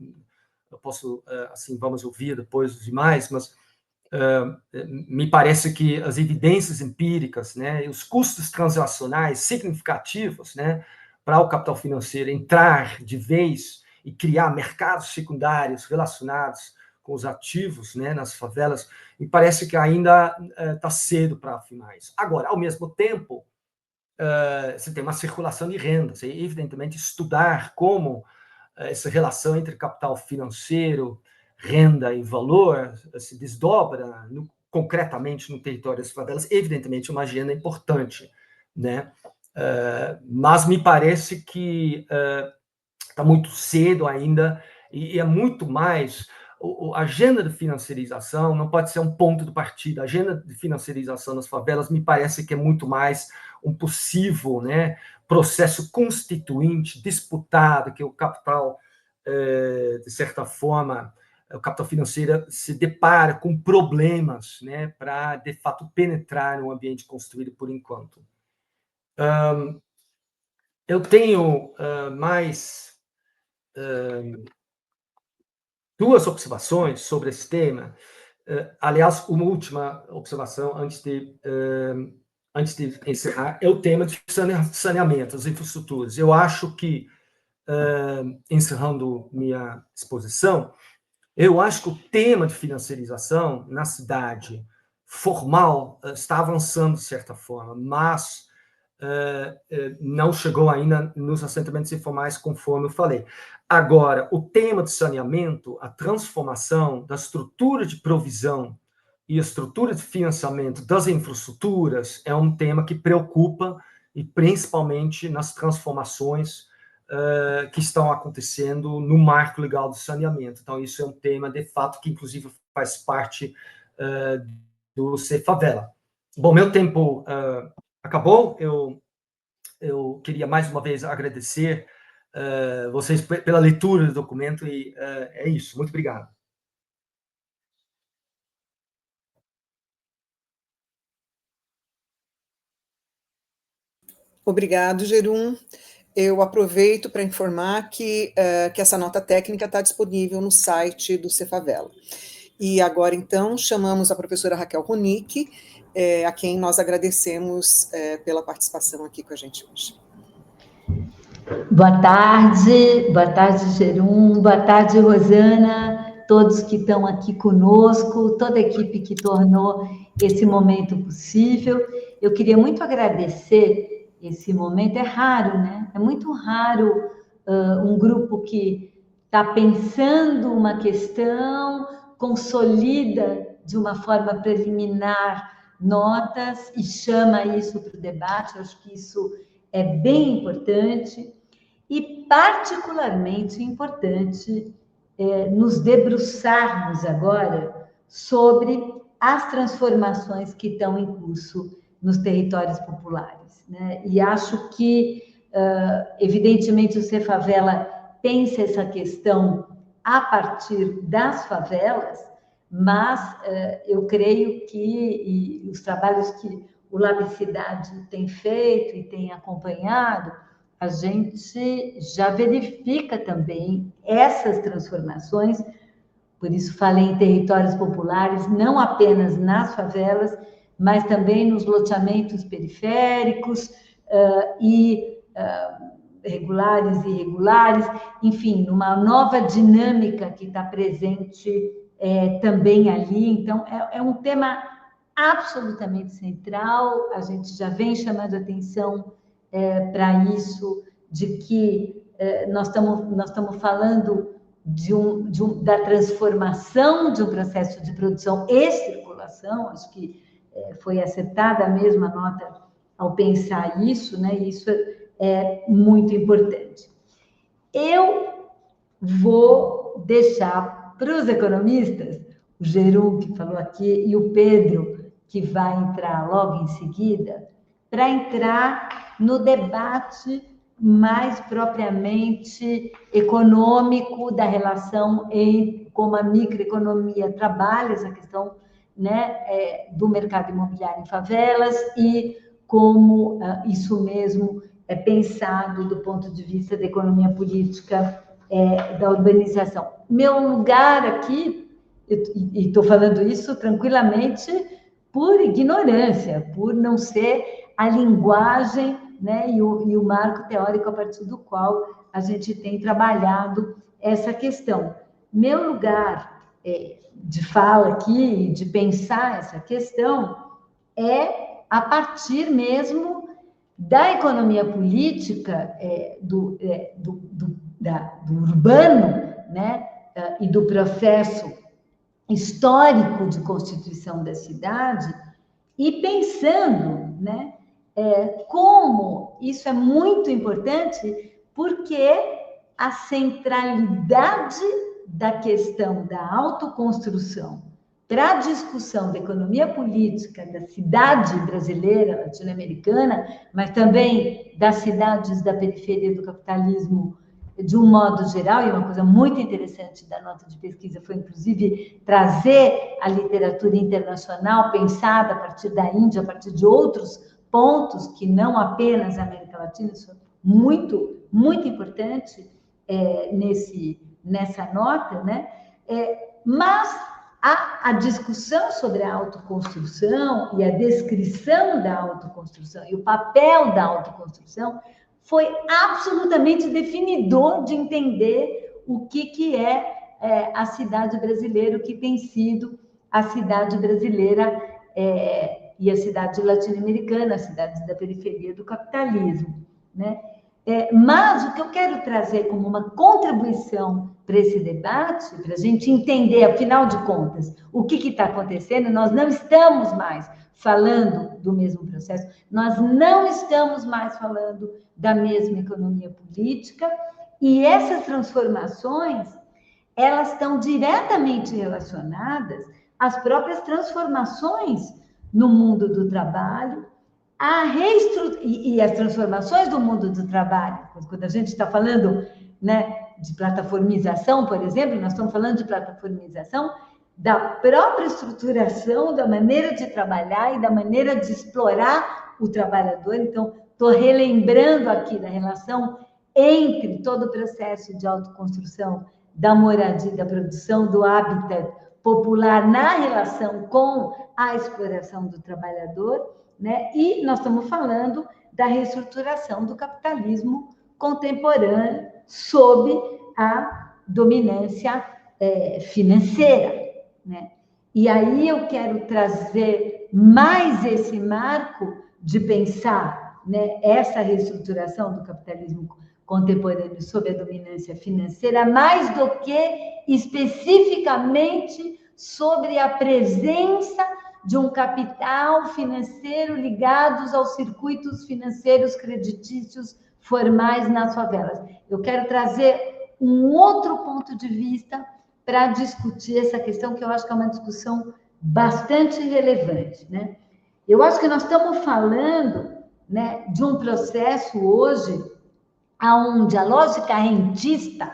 Eu posso, assim, vamos ouvir depois os demais, mas me parece que as evidências empíricas, né, e os custos transacionais significativos, né, para o capital financeiro entrar de vez e criar mercados secundários relacionados com os ativos, né, nas favelas, me parece que ainda está cedo para afirmar isso. Agora, ao mesmo tempo, você tem uma circulação de rendas, e evidentemente estudar como essa relação entre capital financeiro, renda e valor se desdobra concretamente no território das favelas, evidentemente uma agenda importante, né? Mas me parece que está muito cedo ainda, e é muito mais. A agenda de financiarização não pode ser um ponto de partida. A agenda de financiarização nas favelas me parece que é muito mais um possível, né, processo constituinte, disputado, que o capital, de certa forma, o capital financeiro se depara com problemas, né, para, de fato, penetrar no ambiente construído por enquanto. Eu tenho mais duas observações sobre esse tema. Aliás, uma última observação antes de encerrar é o tema de saneamento, as infraestruturas. Eu acho que, encerrando minha exposição, eu acho que o tema de financiarização na cidade formal está avançando de certa forma, mas não chegou ainda nos assentamentos informais, conforme eu falei. Agora, o tema de saneamento, a transformação da estrutura de provisão e a estrutura de financiamento das infraestruturas é um tema que preocupa, e principalmente nas transformações que estão acontecendo no marco legal do saneamento. Então, isso é um tema, de fato, que inclusive faz parte do C-Favela. Bom, meu tempo acabou. Eu queria mais uma vez agradecer vocês pela leitura do documento, e é isso. Muito obrigado. Obrigado, Gerum. Eu aproveito para informar que essa nota técnica está disponível no site do Cefavela. E agora, então, chamamos a professora Raquel Ronick, a quem nós agradecemos pela participação aqui com a gente hoje. Boa tarde, Gerum, boa tarde, Rosana, todos que estão aqui conosco, toda a equipe que tornou esse momento possível. Eu queria muito agradecer esse momento. É raro, né? É muito raro um grupo que está pensando uma questão, consolida de uma forma preliminar notas e chama isso para o debate. Eu acho que isso é bem importante. E particularmente importante nos debruçarmos agora sobre as transformações que estão em curso nos territórios populares, né? E acho que, evidentemente, o Cefavela pensa essa questão a partir das favelas, mas eu creio que os trabalhos que o Labicidade tem feito e tem acompanhado, a gente já verifica também essas transformações. Por isso falei em territórios populares, não apenas nas favelas, mas também nos loteamentos periféricos regulares e irregulares, enfim, numa nova dinâmica que está presente também ali. Então, é um tema absolutamente central. A gente já vem chamando atenção para isso, de que nós estamos falando da transformação de um processo de produção e circulação. Acho que foi acertada mesmo a nota ao pensar isso, né? Isso é muito importante. Eu vou deixar para os economistas, o Gerum, que falou aqui, e o Pedro, que vai entrar logo em seguida, para entrar no debate mais propriamente econômico da relação entre como a microeconomia trabalha essa questão, né, do mercado imobiliário em favelas e como isso mesmo é pensado do ponto de vista da economia política da urbanização. Meu lugar aqui, e estou falando isso tranquilamente por ignorância, por não ser a linguagem né, e o marco teórico a partir do qual a gente tem trabalhado essa questão. Meu lugar de fala aqui, de pensar essa questão, é a partir mesmo da economia política, do urbano, né, e do processo histórico de constituição da cidade, e pensando, né, como isso é muito importante, porque a centralidade da questão da autoconstrução para a discussão da economia política da cidade brasileira, latino-americana, mas também das cidades da periferia do capitalismo de um modo geral, e uma coisa muito interessante da nota de pesquisa foi, inclusive, trazer a literatura internacional pensada a partir da Índia, a partir de outros pontos que não apenas a América Latina, isso é muito, muito importante nessa nota, né? Mas a discussão sobre a autoconstrução e a descrição da autoconstrução e o papel da autoconstrução foi absolutamente definidor de entender o que é a cidade brasileira, o que tem sido a cidade brasileira e a cidade latino-americana, as cidades da periferia do capitalismo, né? Mas o que eu quero trazer como uma contribuição para esse debate, para a gente entender, afinal de contas, o que está acontecendo, nós não estamos mais falando do mesmo processo, nós não estamos mais falando da mesma economia política, e essas transformações, elas estão diretamente relacionadas às próprias transformações no mundo do trabalho, e as transformações do mundo do trabalho. Quando a gente está falando, né, de plataformização, por exemplo, nós estamos falando de plataformização da própria estruturação, da maneira de trabalhar e da maneira de explorar o trabalhador. Então, estou relembrando aqui da relação entre todo o processo de autoconstrução da moradia, da produção do habitat popular na relação com a exploração do trabalhador, né? E nós estamos falando da reestruturação do capitalismo contemporâneo sob a dominância financeira, né? E aí eu quero trazer mais esse marco de pensar, né, essa reestruturação do capitalismo contemporâneo sob a dominância financeira, mais do que especificamente sobre a presença de um capital financeiro ligados aos circuitos financeiros creditícios formais nas favelas. Eu quero trazer um outro ponto de vista para discutir essa questão, que eu acho que é uma discussão bastante relevante, né? Eu acho que nós estamos falando, né, de um processo hoje onde a lógica rentista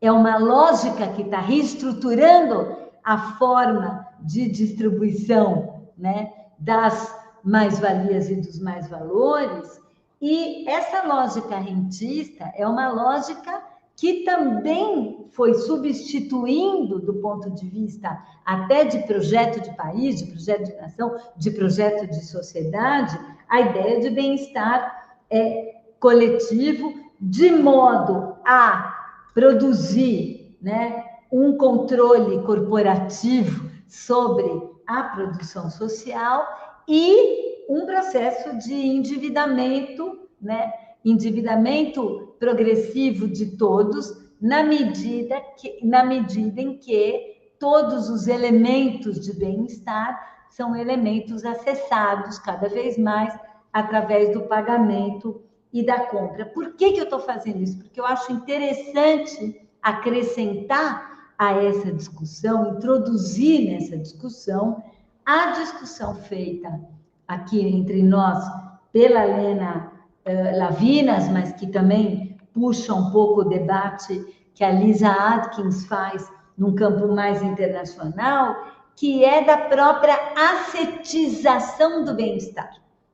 é uma lógica que está reestruturando a forma de distribuição, né, das mais-valias e dos mais-valores, e essa lógica rentista é uma lógica que também foi substituindo, do ponto de vista até de projeto de país, de projeto de nação, de projeto de sociedade, a ideia de bem-estar coletivo, de modo a produzir, né, um controle corporativo sobre a produção social e um processo de endividamento, né, endividamento progressivo de todos, na medida em que todos os elementos de bem-estar são elementos acessados cada vez mais através do pagamento e da compra. Por que eu estou fazendo isso? Porque eu acho interessante acrescentar a essa discussão, introduzir nessa discussão, a discussão feita aqui entre nós pela Lena Lavinas, mas que também puxa um pouco o debate que a Lisa Atkins faz num campo mais internacional, que é da própria ascetização do bem-estar,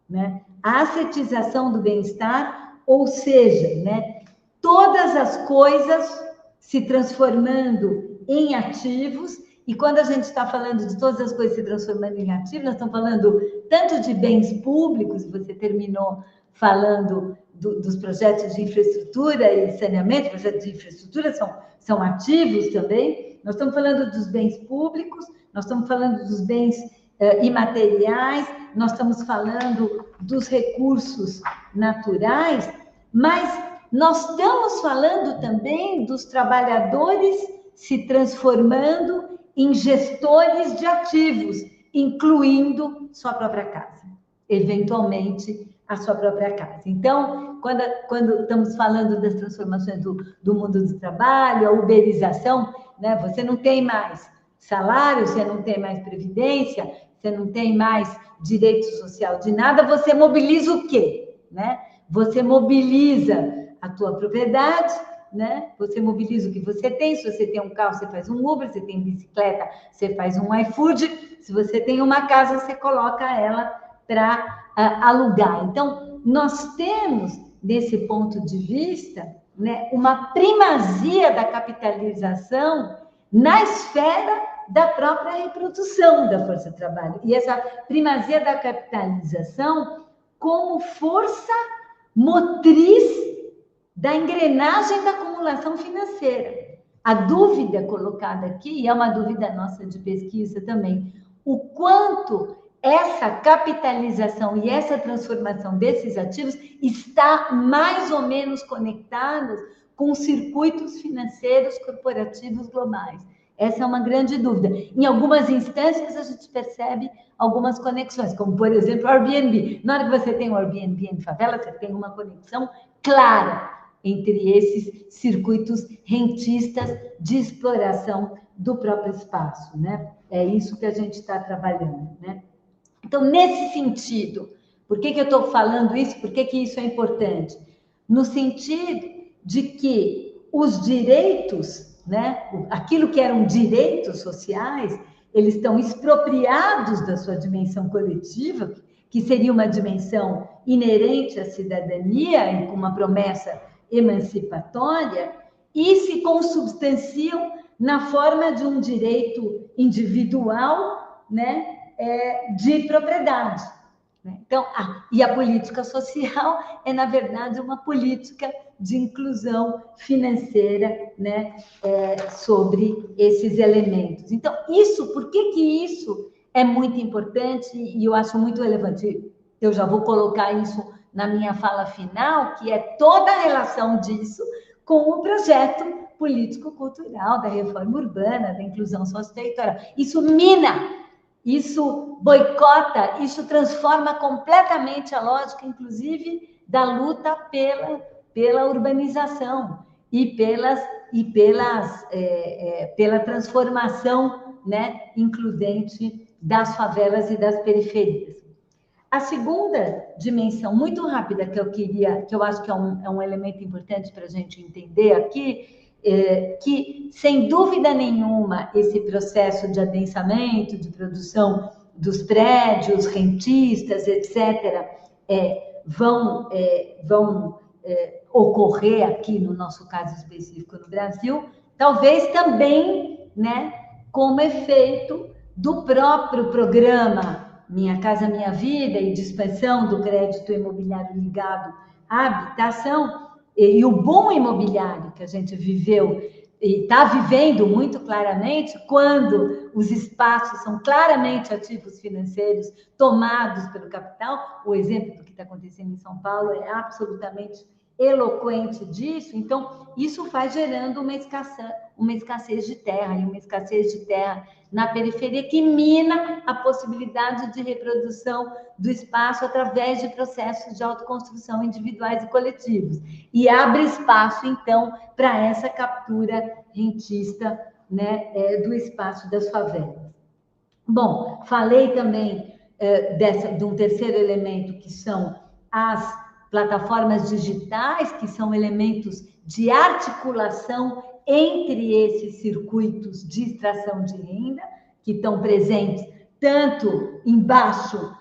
né? A ascetização do bem-estar, ou seja, né, todas as coisas se transformando em ativos, e quando a gente está falando de todas as coisas se transformando em ativos, nós estamos falando tanto de bens públicos, você terminou falando dos projetos de infraestrutura e saneamento. Projetos de infraestrutura são ativos também. Nós estamos falando dos bens públicos, nós estamos falando dos bens imateriais, nós estamos falando dos recursos naturais, mas nós estamos falando também dos trabalhadores se transformando em gestores de ativos, incluindo sua própria casa, eventualmente a sua própria casa. Então, quando estamos falando das transformações do mundo do trabalho, a uberização, né? Você não tem mais salário, você não tem mais previdência, você não tem mais direito social de nada, você mobiliza o quê? Né? Você mobiliza a tua propriedade, né? Você mobiliza o que você tem. Se você tem um carro, você faz um Uber. Se você tem bicicleta, você faz um iFood. Se você tem uma casa, você coloca ela para alugar. Então, nós temos, desse ponto de vista, né, uma primazia da capitalização na esfera da própria reprodução da força de trabalho. E essa primazia da capitalização como força motriz da engrenagem da acumulação financeira. A dúvida colocada aqui, e é uma dúvida nossa de pesquisa também, o quanto essa capitalização e essa transformação desses ativos está mais ou menos conectadas com os circuitos financeiros corporativos globais. Essa é uma grande dúvida. Em algumas instâncias, a gente percebe algumas conexões, como, por exemplo, o Airbnb. Na hora que você tem o Airbnb em favela, você tem uma conexão clara entre esses circuitos rentistas de exploração do próprio espaço, né? É isso que a gente está trabalhando, né? Então, nesse sentido, por que eu estou falando isso? Por que isso é importante? No sentido de que os direitos, né, aquilo que eram direitos sociais, eles estão expropriados da sua dimensão coletiva, que seria uma dimensão inerente à cidadania e com uma promessa emancipatória, e se consubstanciam na forma de um direito individual, né, de propriedade. Então, e a política social é, na verdade, uma política de inclusão financeira, né, sobre esses elementos. Então, por que isso é muito importante e eu acho muito relevante? Eu já vou colocar isso na minha fala final, que é toda a relação disso com o projeto político-cultural da reforma urbana, da inclusão socioterritorial. Isso mina, isso boicota, isso transforma completamente a lógica, inclusive, da luta pela urbanização e pela transformação, né, includente das favelas e das periferias. A segunda dimensão, muito rápida, que eu acho que é um elemento importante para a gente entender aqui, que, sem dúvida nenhuma, esse processo de adensamento, de produção dos prédios, rentistas, etc., vão ocorrer aqui, no nosso caso específico no Brasil, talvez também, né, como efeito do próprio programa Minha Casa Minha Vida e de expansão do crédito imobiliário ligado à habitação, e o boom imobiliário que a gente viveu e está vivendo muito claramente quando os espaços são claramente ativos financeiros tomados pelo capital. O exemplo do que está acontecendo em São Paulo é absolutamente eloquente disso. Então, isso faz gerando uma escassez de terra, e uma escassez de terra na periferia que mina a possibilidade de reprodução do espaço através de processos de autoconstrução individuais e coletivos, e abre espaço, então, para essa captura rentista, né, do espaço das favelas. Bom, falei também de um terceiro elemento, que são as plataformas digitais, que são elementos de articulação entre esses circuitos de extração de renda, que estão presentes tanto embaixo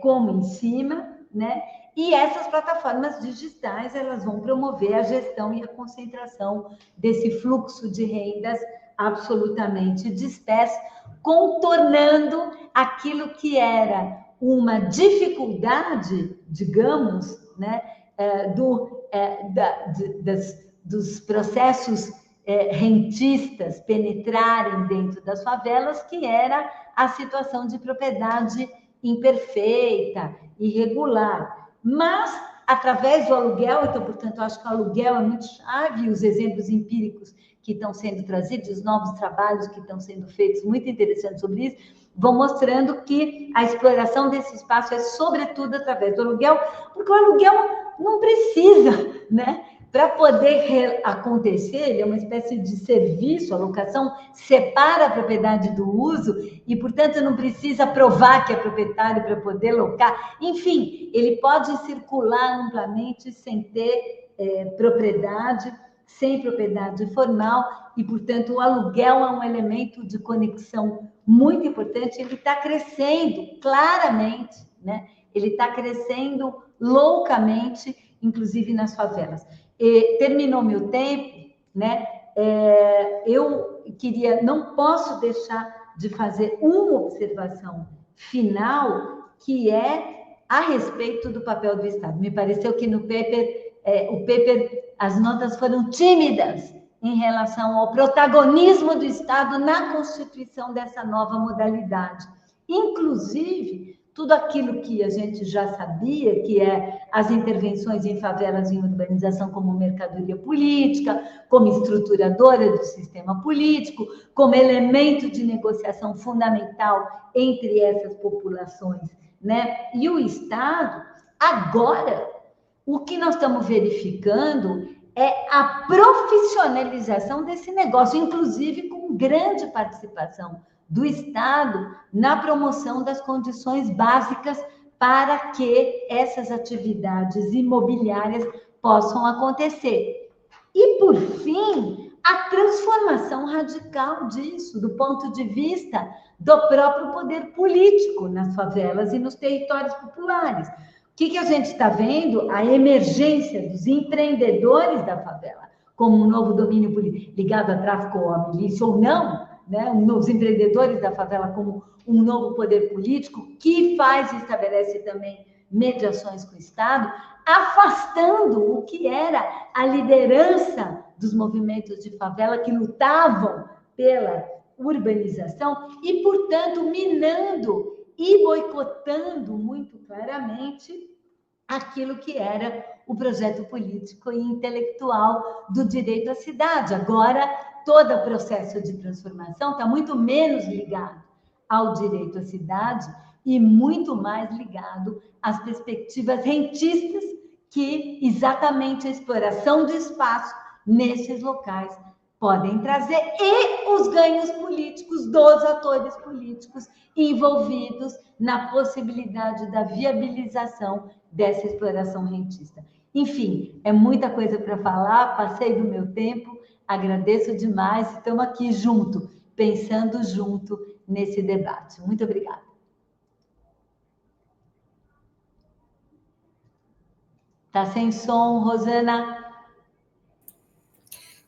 como em cima, né? E essas plataformas digitais, elas vão promover a gestão e a concentração desse fluxo de rendas absolutamente disperso, contornando aquilo que era uma dificuldade, digamos, né, dos processos rentistas penetrarem dentro das favelas, que era a situação de propriedade imperfeita, irregular. Mas, através do aluguel, então, portanto, eu acho que o aluguel é muito chave, os exemplos empíricos que estão sendo trazidos, os novos trabalhos que estão sendo feitos, muito interessantes sobre isso, vão mostrando que a exploração desse espaço é, sobretudo, através do aluguel, porque o aluguel não precisa, né? Para poder acontecer, ele é uma espécie de serviço, a locação separa a propriedade do uso e, portanto, não precisa provar que é proprietário para poder locar. Enfim, ele pode circular amplamente sem ter propriedade, sem propriedade formal e, portanto, o aluguel é um elemento de conexão muito importante. Ele está crescendo claramente, né? Ele está crescendo loucamente, inclusive nas favelas. Terminou meu tempo, né? Eu não posso deixar de fazer uma observação final, que é a respeito do papel do Estado. Me pareceu que no paper, as notas foram tímidas em relação ao protagonismo do Estado na constituição dessa nova modalidade. Inclusive, tudo aquilo que a gente já sabia, que é as intervenções em favelas e em urbanização como mercadoria política, como estruturadora do sistema político, como elemento de negociação fundamental entre essas populações, né? E o Estado, agora, o que nós estamos verificando é a profissionalização desse negócio, inclusive com grande participação do Estado na promoção das condições básicas para que essas atividades imobiliárias possam acontecer. E, por fim, a transformação radical disso, do ponto de vista do próprio poder político nas favelas e nos territórios populares. O que a gente está vendo? A emergência dos empreendedores da favela, como um novo domínio político ligado a tráfico ou a milícia ou não, né, os empreendedores da favela como um novo poder político que faz e estabelece também mediações com o Estado, afastando o que era a liderança dos movimentos de favela que lutavam pela urbanização e, portanto, minando e boicotando muito claramente aquilo que era o projeto político e intelectual do direito à cidade. Agora, todo o processo de transformação está muito menos ligado ao direito à cidade e muito mais ligado às perspectivas rentistas que exatamente a exploração do espaço nesses locais podem trazer e os ganhos políticos dos atores políticos envolvidos na possibilidade da viabilização dessa exploração rentista. Enfim, é muita coisa para falar, passei do meu tempo, agradeço demais, estamos aqui junto, pensando junto nesse debate. Muito obrigada. Está sem som, Rosana?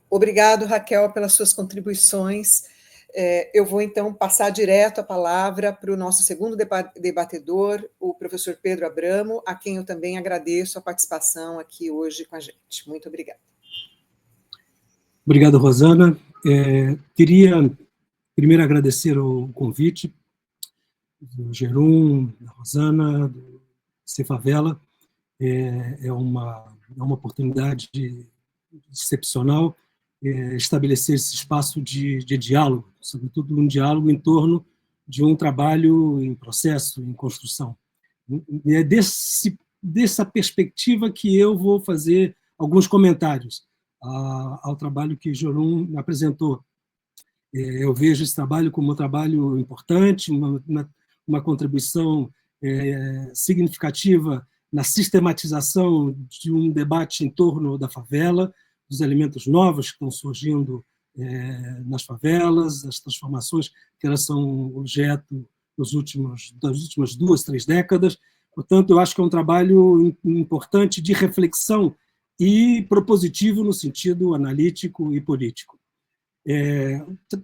Obrigado, Raquel, pelas suas contribuições. Eu vou, então, passar direto a palavra para o nosso segundo debatedor, o professor Pedro Abramo, a quem eu também agradeço a participação aqui hoje com a gente. Muito obrigada. Obrigado, Rosana. Queria primeiro agradecer o convite do Gerum, da Rosana, do Cefavela. É uma oportunidade excepcional estabelecer esse espaço de diálogo, sobretudo um diálogo em torno de um trabalho em processo, em construção. E é dessa perspectiva que eu vou fazer alguns comentários ao trabalho que Gerum apresentou. Eu vejo esse trabalho como um trabalho importante, uma contribuição significativa na sistematização de um debate em torno da favela, dos elementos novos que estão surgindo nas favelas, as transformações que elas são objeto das últimas 2, 3 décadas. Portanto, eu acho que é um trabalho importante de reflexão e propositivo no sentido analítico e político.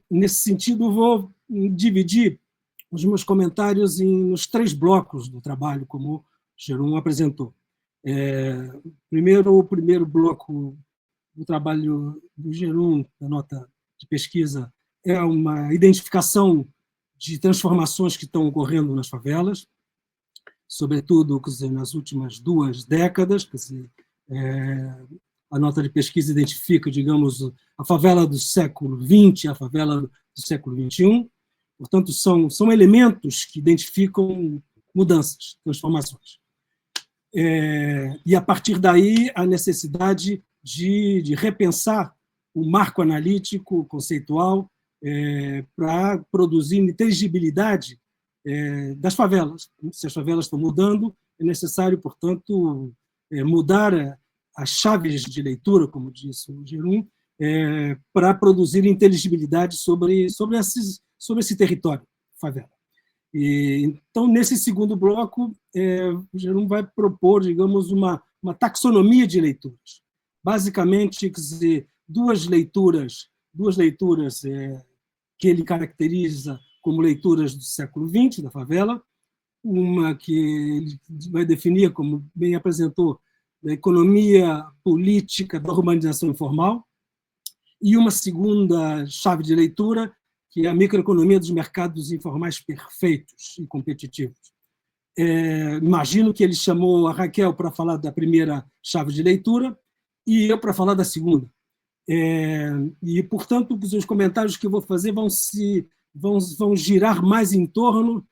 Nesse sentido, vou dividir os meus comentários nos 3 blocos do trabalho, como o Jérôme apresentou. O primeiro bloco do trabalho do Jérôme, da nota de pesquisa, é uma identificação de transformações que estão ocorrendo nas favelas, sobretudo, quer dizer, nas últimas 2 décadas. Quer dizer, a nota de pesquisa identifica, digamos, a favela do século XX e a favela do século XXI. Portanto, são elementos que identificam mudanças, transformações. E, a partir daí, a necessidade de repensar o marco analítico, conceitual, para produzir inteligibilidade das favelas. Se as favelas estão mudando, é necessário, portanto, mudar as chaves de leitura, como disse o Jérôme, para produzir inteligibilidade sobre esse território, favela. Então, nesse segundo bloco, o Jérôme vai propor, digamos, uma taxonomia de leituras. Basicamente, quer dizer, duas leituras que ele caracteriza como leituras do século XX, da favela, uma que ele vai definir, como bem apresentou, da economia política da urbanização informal, e uma segunda chave de leitura, que é a microeconomia dos mercados informais perfeitos e competitivos. Imagino que ele chamou a Raquel para falar da primeira chave de leitura e eu para falar da segunda. E, portanto, os comentários que eu vou fazer vão girar mais em torno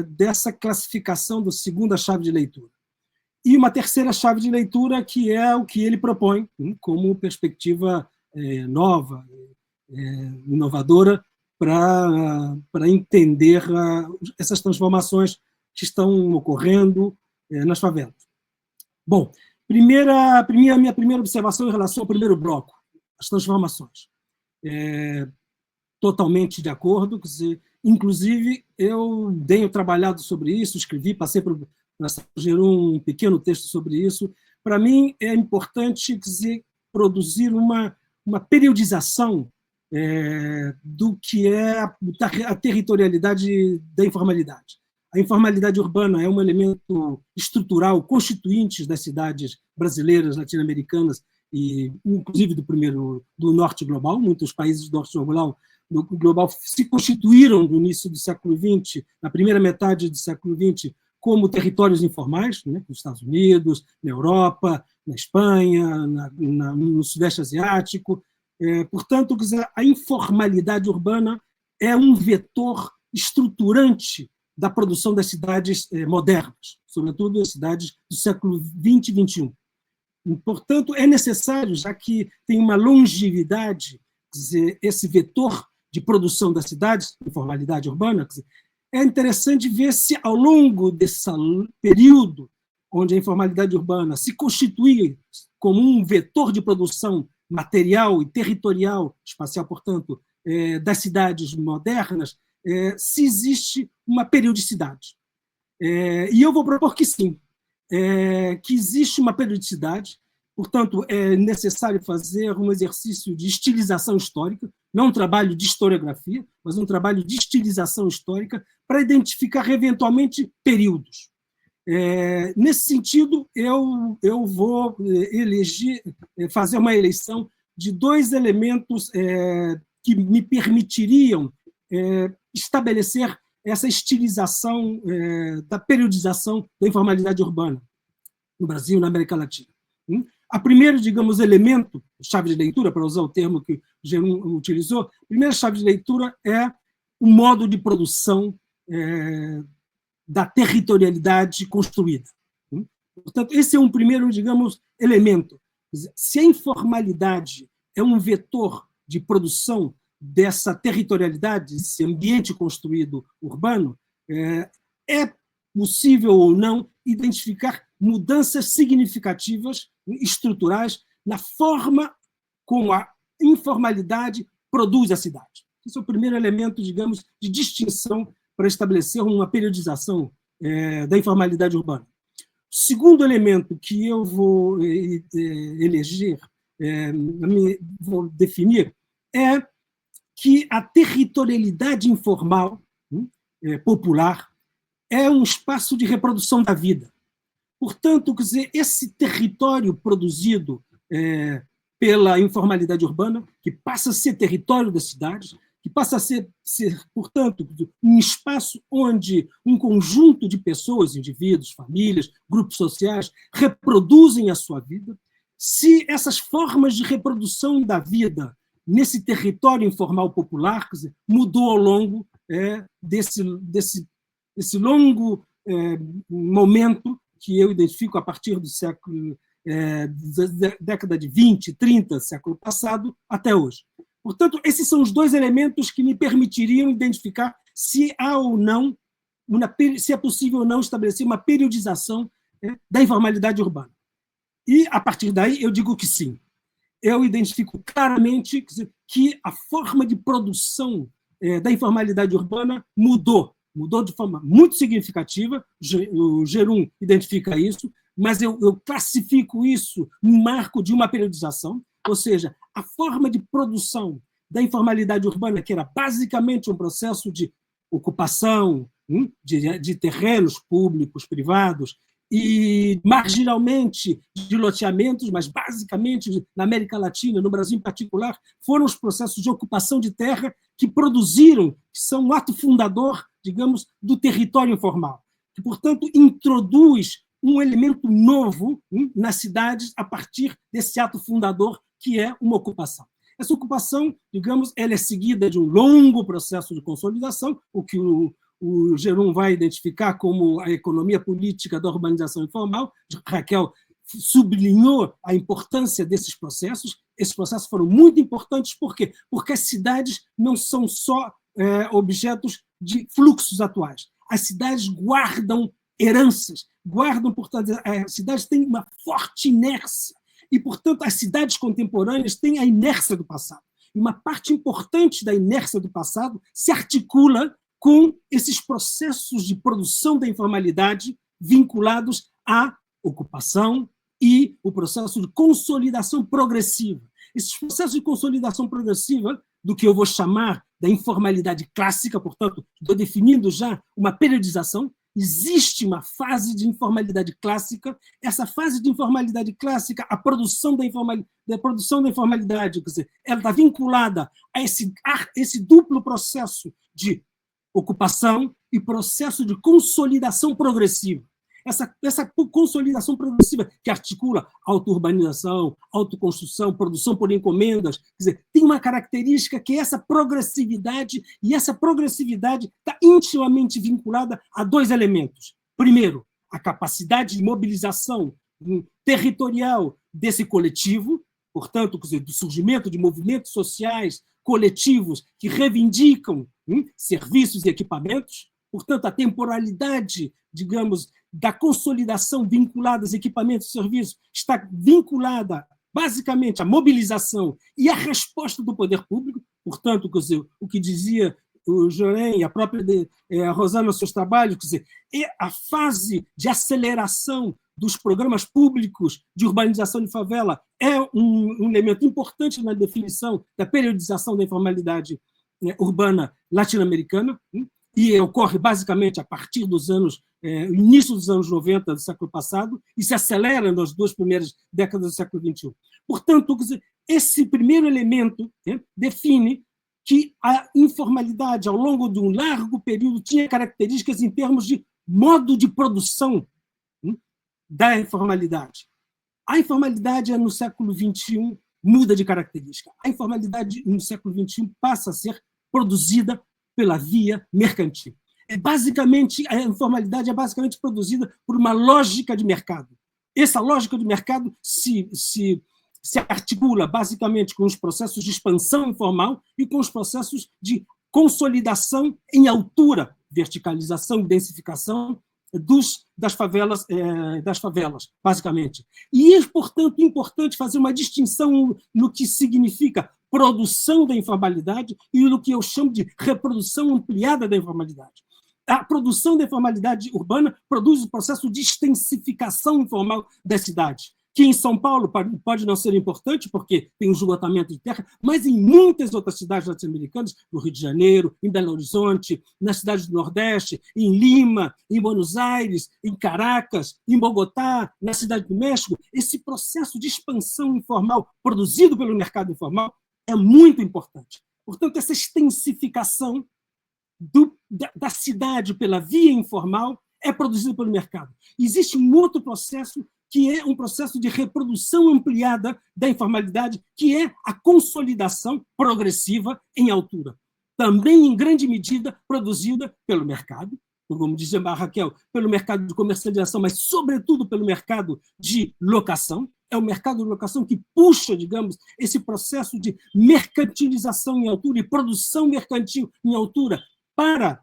dessa classificação da segunda chave de leitura. E uma terceira chave de leitura, que é o que ele propõe como perspectiva nova, inovadora, para entender essas transformações que estão ocorrendo nas favelas. Bom, minha primeira observação em relação ao primeiro bloco, as transformações. Totalmente de acordo, quer dizer, inclusive eu tenho trabalhado sobre isso, escrevi, passei por gerou um pequeno texto sobre isso. Para mim é importante, quer dizer, produzir uma periodização do que é a territorialidade da informalidade. A informalidade urbana é um elemento estrutural, constituinte das cidades brasileiras, latino-americanas e, inclusive, do norte global. Muitos países do norte global se constituíram no início do século XX, na primeira metade do século XX, como territórios informais, né, nos Estados Unidos, na Europa, na Espanha, no Sudeste Asiático. Portanto, a informalidade urbana é um vetor estruturante da produção das cidades modernas, sobretudo as cidades do século XX e XXI. Portanto, é necessário, já que tem uma longevidade, quer dizer, esse vetor de produção das cidades, informalidade urbana, quer dizer, é interessante ver se, ao longo desse período onde a informalidade urbana se constitui como um vetor de produção material e territorial, espacial, portanto, das cidades modernas, se existe uma periodicidade. E eu vou propor que sim, que existe uma periodicidade, portanto, é necessário fazer um exercício de estilização histórica, não um trabalho de historiografia, mas um trabalho de estilização histórica para identificar, eventualmente, períodos. Nesse sentido, eu vou fazer uma eleição de 2 elementos que me permitiriam estabelecer essa estilização da periodização da informalidade urbana no Brasil e na América Latina. A primeiro, digamos, elemento, chave de leitura, para usar o termo que o Jérôme utilizou, a primeira chave de leitura é o modo de produção da territorialidade construída. Portanto, esse é um primeiro, digamos, elemento. Se a informalidade é um vetor de produção dessa territorialidade, desse ambiente construído urbano, é possível ou não identificar mudanças significativas, estruturais, na forma como a informalidade produz a cidade. Esse é o primeiro elemento, digamos, de distinção para estabelecer uma periodização da informalidade urbana. O segundo elemento que eu vou vou definir, é que a territorialidade informal popular, é um espaço de reprodução da vida. Portanto, quer dizer, esse território produzido pela informalidade urbana, que passa a ser território das cidades, que passa a ser, portanto, um espaço onde um conjunto de pessoas, indivíduos, famílias, grupos sociais, reproduzem a sua vida. Se essas formas de reprodução da vida nesse território informal popular, quer dizer, mudou ao longo desse longo momento que eu identifico a partir do século, da década de 20, 30, século passado, até hoje. Portanto, esses são os dois elementos que me permitiriam identificar se há ou não, se é possível ou não estabelecer uma periodização da informalidade urbana. E, a partir daí, eu digo que sim. Eu identifico claramente que a forma de produção da informalidade urbana mudou de forma muito significativa, o Jérôme identifica isso, mas eu classifico isso no marco de uma periodização, ou seja, a forma de produção da informalidade urbana, que era basicamente um processo de ocupação de terrenos públicos, privados, e marginalmente de loteamentos, mas basicamente na América Latina, no Brasil em particular, foram os processos de ocupação de terra que produziram, que são um ato fundador, digamos, do território informal, que, portanto, introduz um elemento novo nas cidades a partir desse ato fundador, que é uma ocupação. Essa ocupação, digamos, ela é seguida de um longo processo de consolidação, o que o Jérôme vai identificar como a economia política da urbanização informal. Raquel sublinhou a importância desses processos. Esses processos foram muito importantes. Por quê? Porque as cidades não são só objetos de fluxos atuais. As cidades guardam heranças, portanto, as cidades têm uma forte inércia, e, portanto, as cidades contemporâneas têm a inércia do passado. E uma parte importante da inércia do passado se articula com esses processos de produção da informalidade vinculados à ocupação e o processo de consolidação progressiva. Esses processos de consolidação progressiva, do que eu vou chamar da informalidade clássica, portanto, estou definindo já uma periodização. Existe uma fase de informalidade clássica. Essa fase de informalidade clássica, a produção da informalidade, quer dizer, ela está vinculada a esse duplo processo de ocupação e processo de consolidação progressiva. Essa consolidação progressiva que articula auto-urbanização, autoconstrução, produção por encomendas, quer dizer, tem uma característica que é essa progressividade, e essa progressividade está intimamente vinculada a dois elementos. Primeiro, a capacidade de mobilização territorial desse coletivo, portanto, quer dizer, do surgimento de movimentos sociais coletivos que reivindicam serviços e equipamentos. Portanto, a temporalidade, digamos, da consolidação vinculada aos equipamentos e serviços está vinculada, basicamente, à mobilização e à resposta do poder público. Portanto, quer dizer, o que dizia o Jorém e a própria a Rosana nos seus trabalhos, quer dizer, é a fase de aceleração dos programas públicos de urbanização de favela é um elemento importante na definição da periodização da informalidade urbana latino-americana, e ocorre basicamente a partir dos anos, início dos anos 90 do século passado, e se acelera nas duas primeiras décadas do século XXI. Portanto, quer dizer, esse primeiro elemento define que a informalidade, ao longo de um largo período, tinha características em termos de modo de produção da informalidade. A informalidade no século XXI muda de característica. A informalidade no século XXI passa a ser produzida pela via mercantil. A informalidade é basicamente produzida por uma lógica de mercado. Essa lógica de mercado se articula basicamente com os processos de expansão informal e com os processos de consolidação em altura, verticalização e densificação das favelas, basicamente. E é, portanto, importante fazer uma distinção no que significa produção da informalidade e no que eu chamo de reprodução ampliada da informalidade. A produção da informalidade urbana produz o processo de extensificação informal das cidades. que em São Paulo pode não ser importante, porque tem um esgotamento de terra, mas em muitas outras cidades latino-americanas, no Rio de Janeiro, em Belo Horizonte, nas cidades do Nordeste, em Lima, em Buenos Aires, em Caracas, em Bogotá, na Cidade do México, esse processo de expansão informal produzido pelo mercado informal é muito importante. Portanto, essa extensificação da cidade pela via informal é produzida pelo mercado. Existe um outro processo que é um processo de reprodução ampliada da informalidade, que é a consolidação progressiva em altura. Também, em grande medida, produzida pelo mercado, como dizia a Raquel, pelo mercado de comercialização, mas, sobretudo, pelo mercado de locação. É o mercado de locação que puxa, digamos, esse processo de mercantilização em altura e produção mercantil em altura para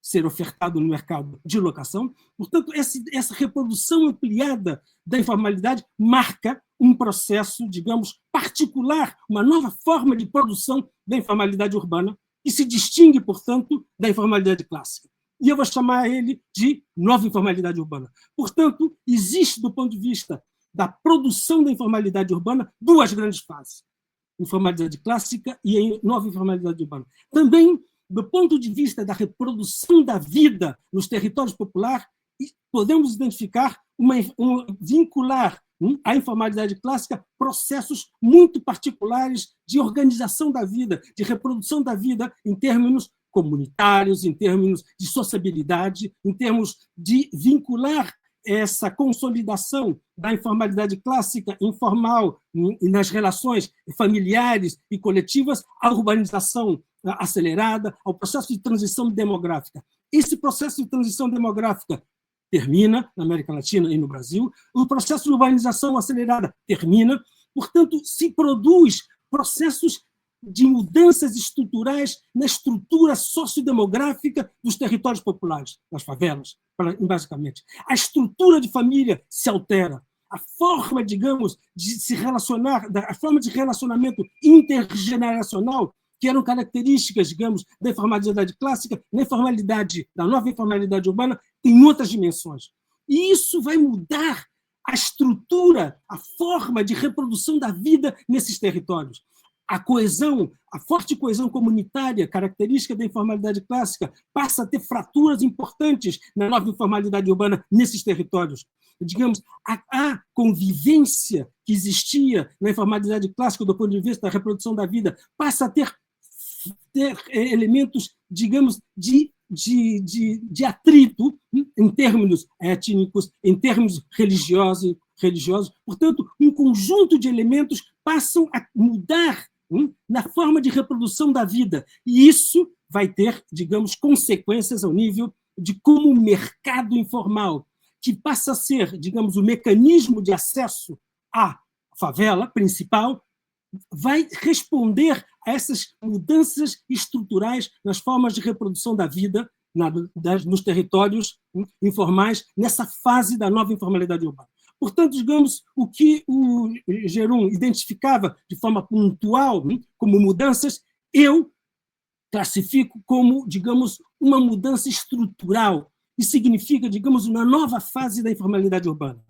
ser ofertado no mercado de locação. Portanto, essa reprodução ampliada da informalidade marca um processo, digamos, particular, uma nova forma de produção da informalidade urbana, que se distingue, portanto, da informalidade clássica. E eu vou chamar ele de nova informalidade urbana. Portanto, existe, do ponto de vista da produção da informalidade urbana, duas grandes fases: informalidade clássica e a nova informalidade urbana. Também, do ponto de vista da reprodução da vida nos territórios populares, podemos identificar, vincular à informalidade clássica processos muito particulares de organização da vida, de reprodução da vida em termos comunitários, em termos de sociabilidade, em termos de vincular essa consolidação da informalidade clássica, informal, nas relações familiares e coletivas, à urbanização acelerada, ao processo de transição demográfica. Esse processo de transição demográfica termina na América Latina e no Brasil, o processo de urbanização acelerada termina, portanto, se produz processos de mudanças estruturais na estrutura sociodemográfica dos territórios populares, das favelas, basicamente. A estrutura de família se altera, a forma, digamos, de se relacionar, a forma de relacionamento intergeneracional, que eram características, digamos, da informalidade clássica, da nova informalidade urbana, tem outras dimensões. E isso vai mudar a estrutura, a forma de reprodução da vida nesses territórios. A coesão, a forte coesão comunitária, característica da informalidade clássica, passa a ter fraturas importantes na nova informalidade urbana nesses territórios. Digamos, a convivência que existia na informalidade clássica do ponto de vista da reprodução da vida passa a ter elementos, digamos, de atrito em termos étnicos, em termos religiosos. Portanto, um conjunto de elementos passam a mudar na forma de reprodução da vida. E isso vai ter, digamos, consequências ao nível de como o mercado informal, que passa a ser, digamos, o mecanismo de acesso à favela principal, vai responder a essas mudanças estruturais nas formas de reprodução da vida nos territórios informais, nessa fase da nova informalidade urbana. Portanto, digamos, o que o Jérôme identificava de forma pontual como mudanças, eu classifico como, digamos, uma mudança estrutural, e significa, digamos, uma nova fase da informalidade urbana.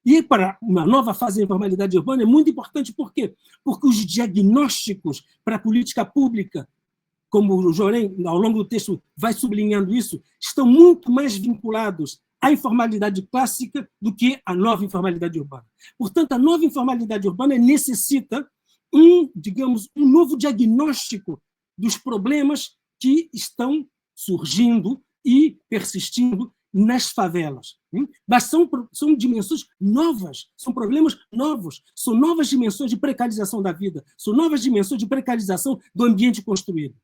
E para uma nova fase da informalidade urbana é muito importante, por quê? Porque os diagnósticos para a política pública, como o Jorém, ao longo do texto, vai sublinhando isso, estão muito mais vinculados à informalidade clássica do que à nova informalidade urbana. Portanto, a nova informalidade urbana necessita digamos, um novo diagnóstico dos problemas que estão surgindo e persistindo nas favelas. Mas são dimensões novas, são problemas novos, são novas dimensões de precarização da vida, são novas dimensões de precarização do ambiente construído.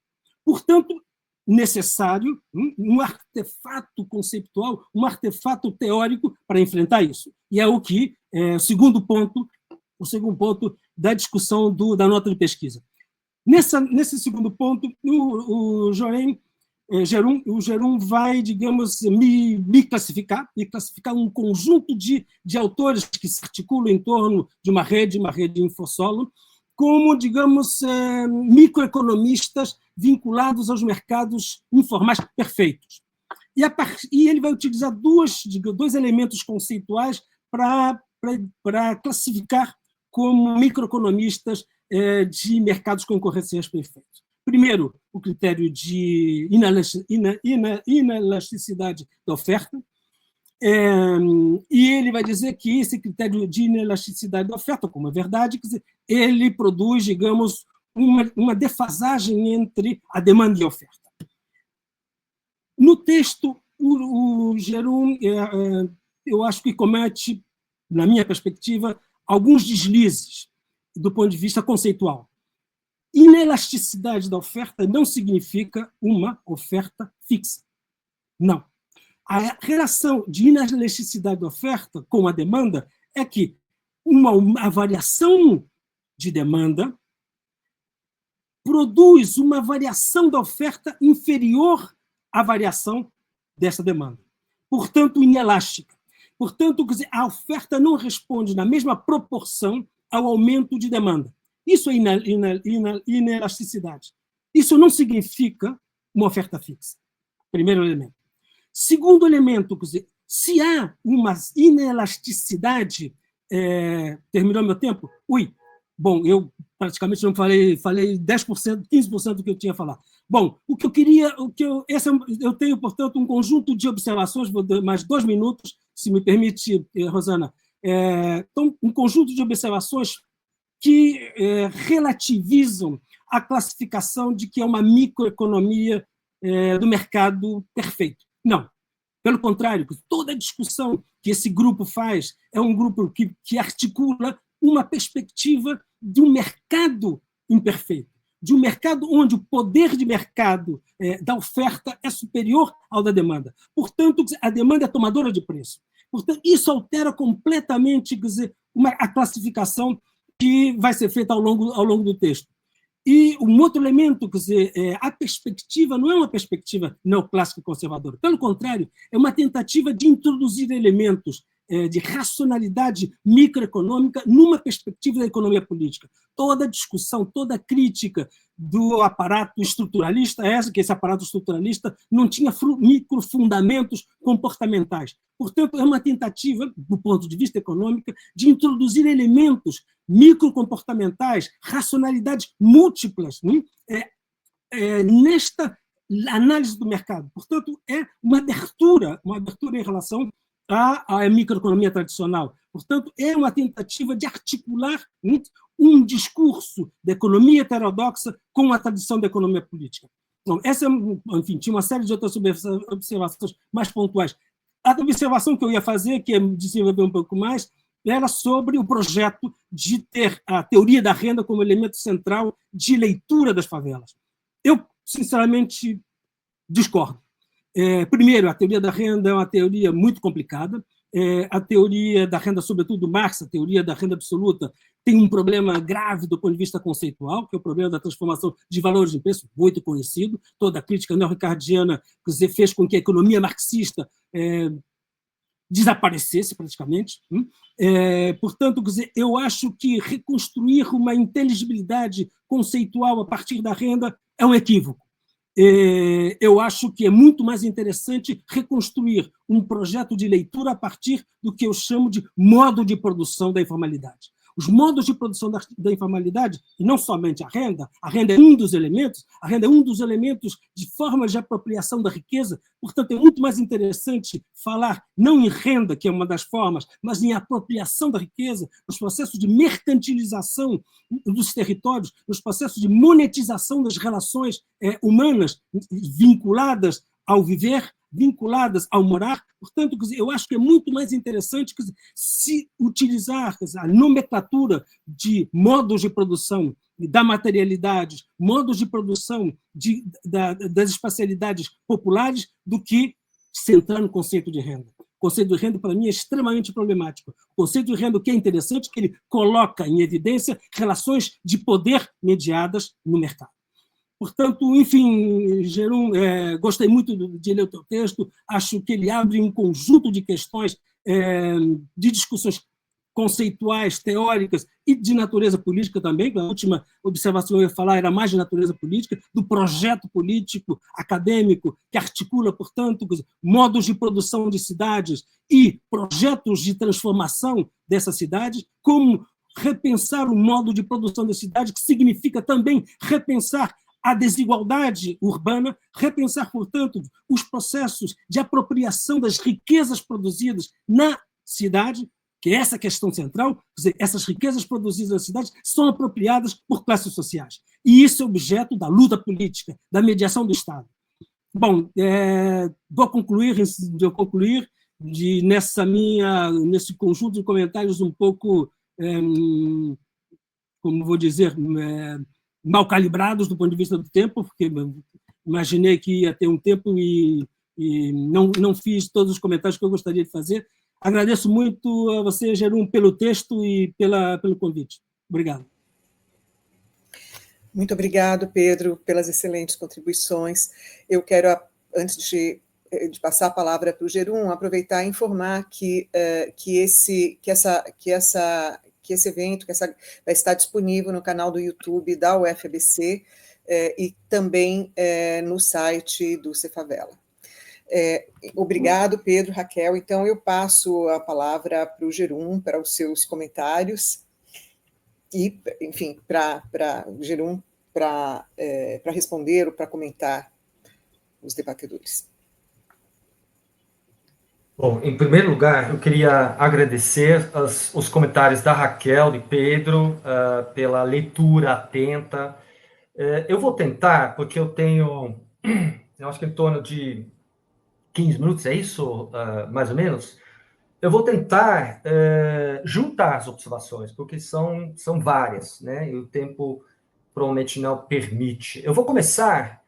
Portanto, necessário um artefato conceitual, um artefato teórico para enfrentar isso. E é o que o segundo ponto da discussão da nota de pesquisa. Nesse segundo ponto, o Jérôme vai, digamos, me classificar um conjunto de autores que se articulam em torno de uma rede Infosolo, como, digamos, microeconomistas vinculados aos mercados informais perfeitos. E ele vai utilizar dois elementos conceituais para para classificar como microeconomistas de mercados concorrenciais perfeitos. Primeiro, o critério de inelasticidade da oferta, e ele vai dizer que esse critério de inelasticidade da oferta, como é verdade, quer dizer, ele produz, digamos, uma defasagem entre a demanda e a oferta. No texto, o Jérôme, eu acho que comete, na minha perspectiva, alguns deslizes do ponto de vista conceitual. Inelasticidade da oferta não significa uma oferta fixa. Não. A relação de inelasticidade da oferta com a demanda é que a variação de demanda produz uma variação da oferta inferior à variação dessa demanda. Portanto, inelástica. Portanto, quer dizer, a oferta não responde na mesma proporção ao aumento de demanda. Isso é inelasticidade. Isso não significa uma oferta fixa. Primeiro elemento. Segundo elemento, quer dizer, se há uma inelasticidade... terminou meu tempo? Bom, eu praticamente não falei 10%, 15% do que eu tinha a falar. Bom, o que eu queria... eu tenho, portanto, um conjunto de observações, vou dar mais 2 minutos, se me permite, Rosana. Então, um conjunto de observações que relativizam a classificação de que é uma microeconomia do mercado perfeito. Não. Pelo contrário, toda a discussão que esse grupo faz é um grupo que articula uma perspectiva de um mercado imperfeito, de um mercado onde o poder de mercado da oferta é superior ao da demanda. Portanto, a demanda é tomadora de preço. Portanto, isso altera completamente, quer dizer, a classificação que vai ser feita ao longo do texto. E um outro elemento, quer dizer, a perspectiva não é uma perspectiva neoclássica conservadora. Pelo contrário, é uma tentativa de introduzir elementos de racionalidade microeconômica numa perspectiva da economia política. Toda a discussão, toda a crítica do aparato estruturalista que esse aparato estruturalista não tinha microfundamentos comportamentais. Portanto, é uma tentativa, do ponto de vista econômico, de introduzir elementos microcomportamentais, racionalidades múltiplas, nesta análise do mercado. Portanto, é uma abertura em relação à microeconomia tradicional. Portanto, é uma tentativa de articular um discurso da economia heterodoxa com a tradição da economia política. Então, enfim, tinha uma série de outras observações mais pontuais. A observação que eu ia fazer, que é desenvolver um pouco mais, era sobre o projeto de ter a teoria da renda como elemento central de leitura das favelas. Eu, sinceramente, discordo. Primeiro, a teoria da renda é uma teoria muito complicada. A teoria da renda, sobretudo Marx, a teoria da renda absoluta, tem um problema grave do ponto de vista conceitual, que é o problema da transformação de valores de preço, muito conhecido. Toda a crítica neo-ricardiana, quer dizer, fez com que a economia marxista desaparecesse praticamente. Portanto, quer dizer, eu acho que reconstruir uma inteligibilidade conceitual a partir da renda é um equívoco. Eu acho que é muito mais interessante reconstruir um projeto de leitura a partir do que eu chamo de modo de produção da informalidade. Os modos de produção da informalidade, e não somente a renda é um dos elementos, a renda é um dos elementos de formas de apropriação da riqueza, portanto, é muito mais interessante falar não em renda, que é uma das formas, mas em apropriação da riqueza, nos processos de mercantilização dos territórios, nos processos de monetização das relações humanas vinculadas ao viver, vinculadas ao morar. Portanto, quer dizer, eu acho que é muito mais interessante, quer dizer, se utilizar, quer dizer, a nomenclatura de modos de produção da materialidade, modos de produção das espacialidades populares, do que centrar no conceito de renda. O conceito de renda, para mim, é extremamente problemático. O conceito de renda, o que é interessante, é que ele coloca em evidência relações de poder mediadas no mercado. Portanto, enfim, Jérôme, gostei muito de ler o teu texto, acho que ele abre um conjunto de questões, de discussões conceituais, teóricas e de natureza política também, a última observação que eu ia falar era mais de natureza política, do projeto político acadêmico que articula, portanto, modos de produção de cidades e projetos de transformação dessas cidades, como repensar o modo de produção da cidade, que significa também repensar a desigualdade urbana, repensar, portanto, os processos de apropriação das riquezas produzidas na cidade, que é essa questão central, quer dizer, essas riquezas produzidas na cidade são apropriadas por classes sociais. E isso é objeto da luta política, da mediação do Estado. Bom, vou concluir nesse conjunto de comentários um pouco, como vou dizer, mal calibrados do ponto de vista do tempo, porque imaginei que ia ter um tempo e não fiz todos os comentários que eu gostaria de fazer. Agradeço muito a você, Jerum, pelo texto e pelo convite. Obrigado. Muito obrigado, Pedro, pelas excelentes contribuições. Eu quero, antes de passar a palavra para o Jerum, aproveitar e informar que esse evento vai estar disponível no canal do YouTube da UFABC e também no site do Cefavela. Obrigado, Pedro, Raquel. Então, eu passo a palavra para o Jerum, para os seus comentários e, enfim, para o Jerum para responder ou para comentar os debatedores. Bom, em primeiro lugar, eu queria agradecer os comentários da Raquel e Pedro pela leitura atenta. Eu vou tentar, porque eu acho que em torno de 15 minutos, é isso, mais ou menos? Eu vou tentar juntar as observações, porque são várias, né? E o tempo provavelmente não permite. Eu vou começar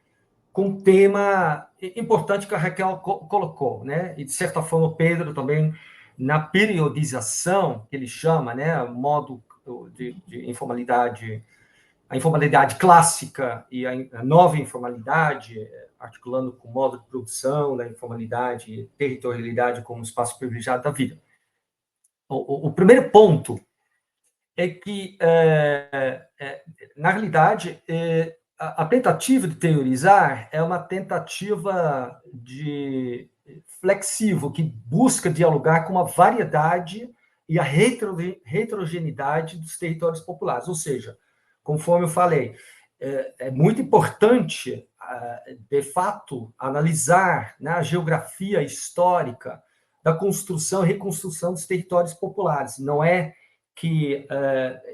com um tema importante que a Raquel colocou, né? E, de certa forma, o Pedro também, na periodização, que ele chama, né? O modo de informalidade, a informalidade clássica e a nova informalidade, articulando com o modo de produção da informalidade e territorialidade como espaço privilegiado da vida. O primeiro ponto é que, na realidade, a tentativa de teorizar é uma tentativa flexível, que busca dialogar com a variedade e a heterogeneidade dos territórios populares. Ou seja, conforme eu falei, é muito importante, de fato, analisar, né, a geografia histórica da construção e reconstrução dos territórios populares. Não é que,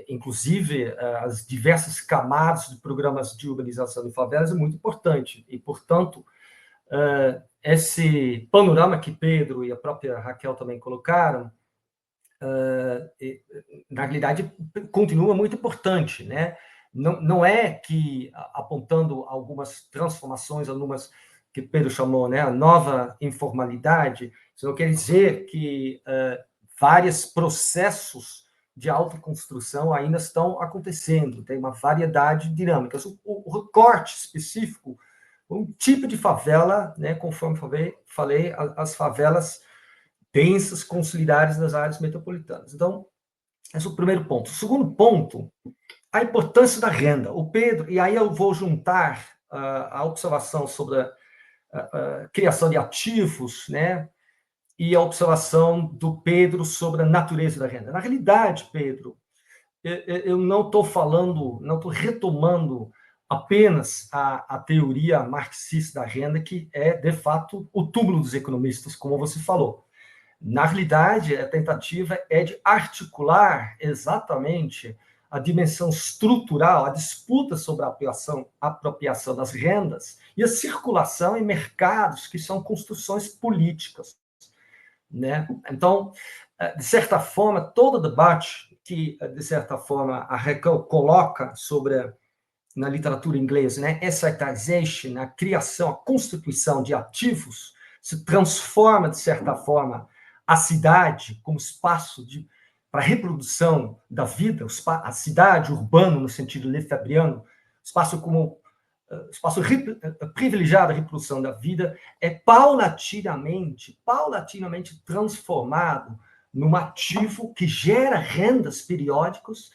inclusive, as diversas camadas de programas de urbanização de favelas é muito importante. E, portanto, esse panorama que Pedro e a própria Raquel também colocaram, na realidade, continua muito importante, né? Não é que, apontando algumas transformações, algumas que Pedro chamou, né, a nova informalidade, isso não quer dizer que vários processos de autoconstrução ainda estão acontecendo, tem uma variedade de dinâmicas. O recorte específico, um tipo de favela, né, conforme falei, as favelas densas, consolidadas nas áreas metropolitanas. Então, esse é o primeiro ponto. O segundo ponto, a importância da renda. O Pedro, e aí eu vou juntar a observação sobre a criação de ativos, né, e a observação do Pedro sobre a natureza da renda. Na realidade, Pedro, eu não estou retomando apenas a teoria marxista da renda, que é, de fato, o túmulo dos economistas, como você falou. Na realidade, a tentativa é de articular exatamente a dimensão estrutural, a disputa sobre a apropriação das rendas e a circulação em mercados que são construções políticas, né? Então, de certa forma, todo o debate que, de certa forma, a Raquel coloca sobre, na literatura inglesa, né, assetization, a criação, a constituição de ativos, se transforma, de certa forma, a cidade como espaço para a reprodução da vida, a cidade urbana, no sentido lefebriano, espaço como espaço privilegiado da reprodução da vida, é paulatinamente transformado num ativo que gera rendas periódicas,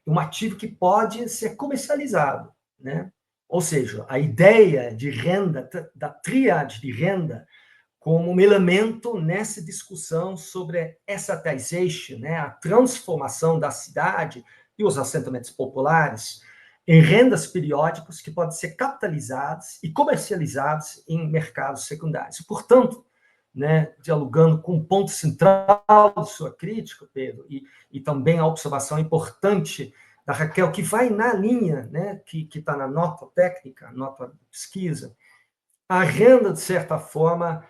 um ativo que pode ser comercializado, né? Ou seja, a ideia de renda, da tríade de renda, como um elemento nessa discussão sobre assetization, né? A transformação da cidade e os assentamentos populares em rendas periódicas que podem ser capitalizadas e comercializadas em mercados secundários. Portanto, né, dialogando com o ponto central da sua crítica, Pedro, e também a observação importante da Raquel, que vai na linha, né, que está na nota técnica, nota de pesquisa, a renda, de certa forma,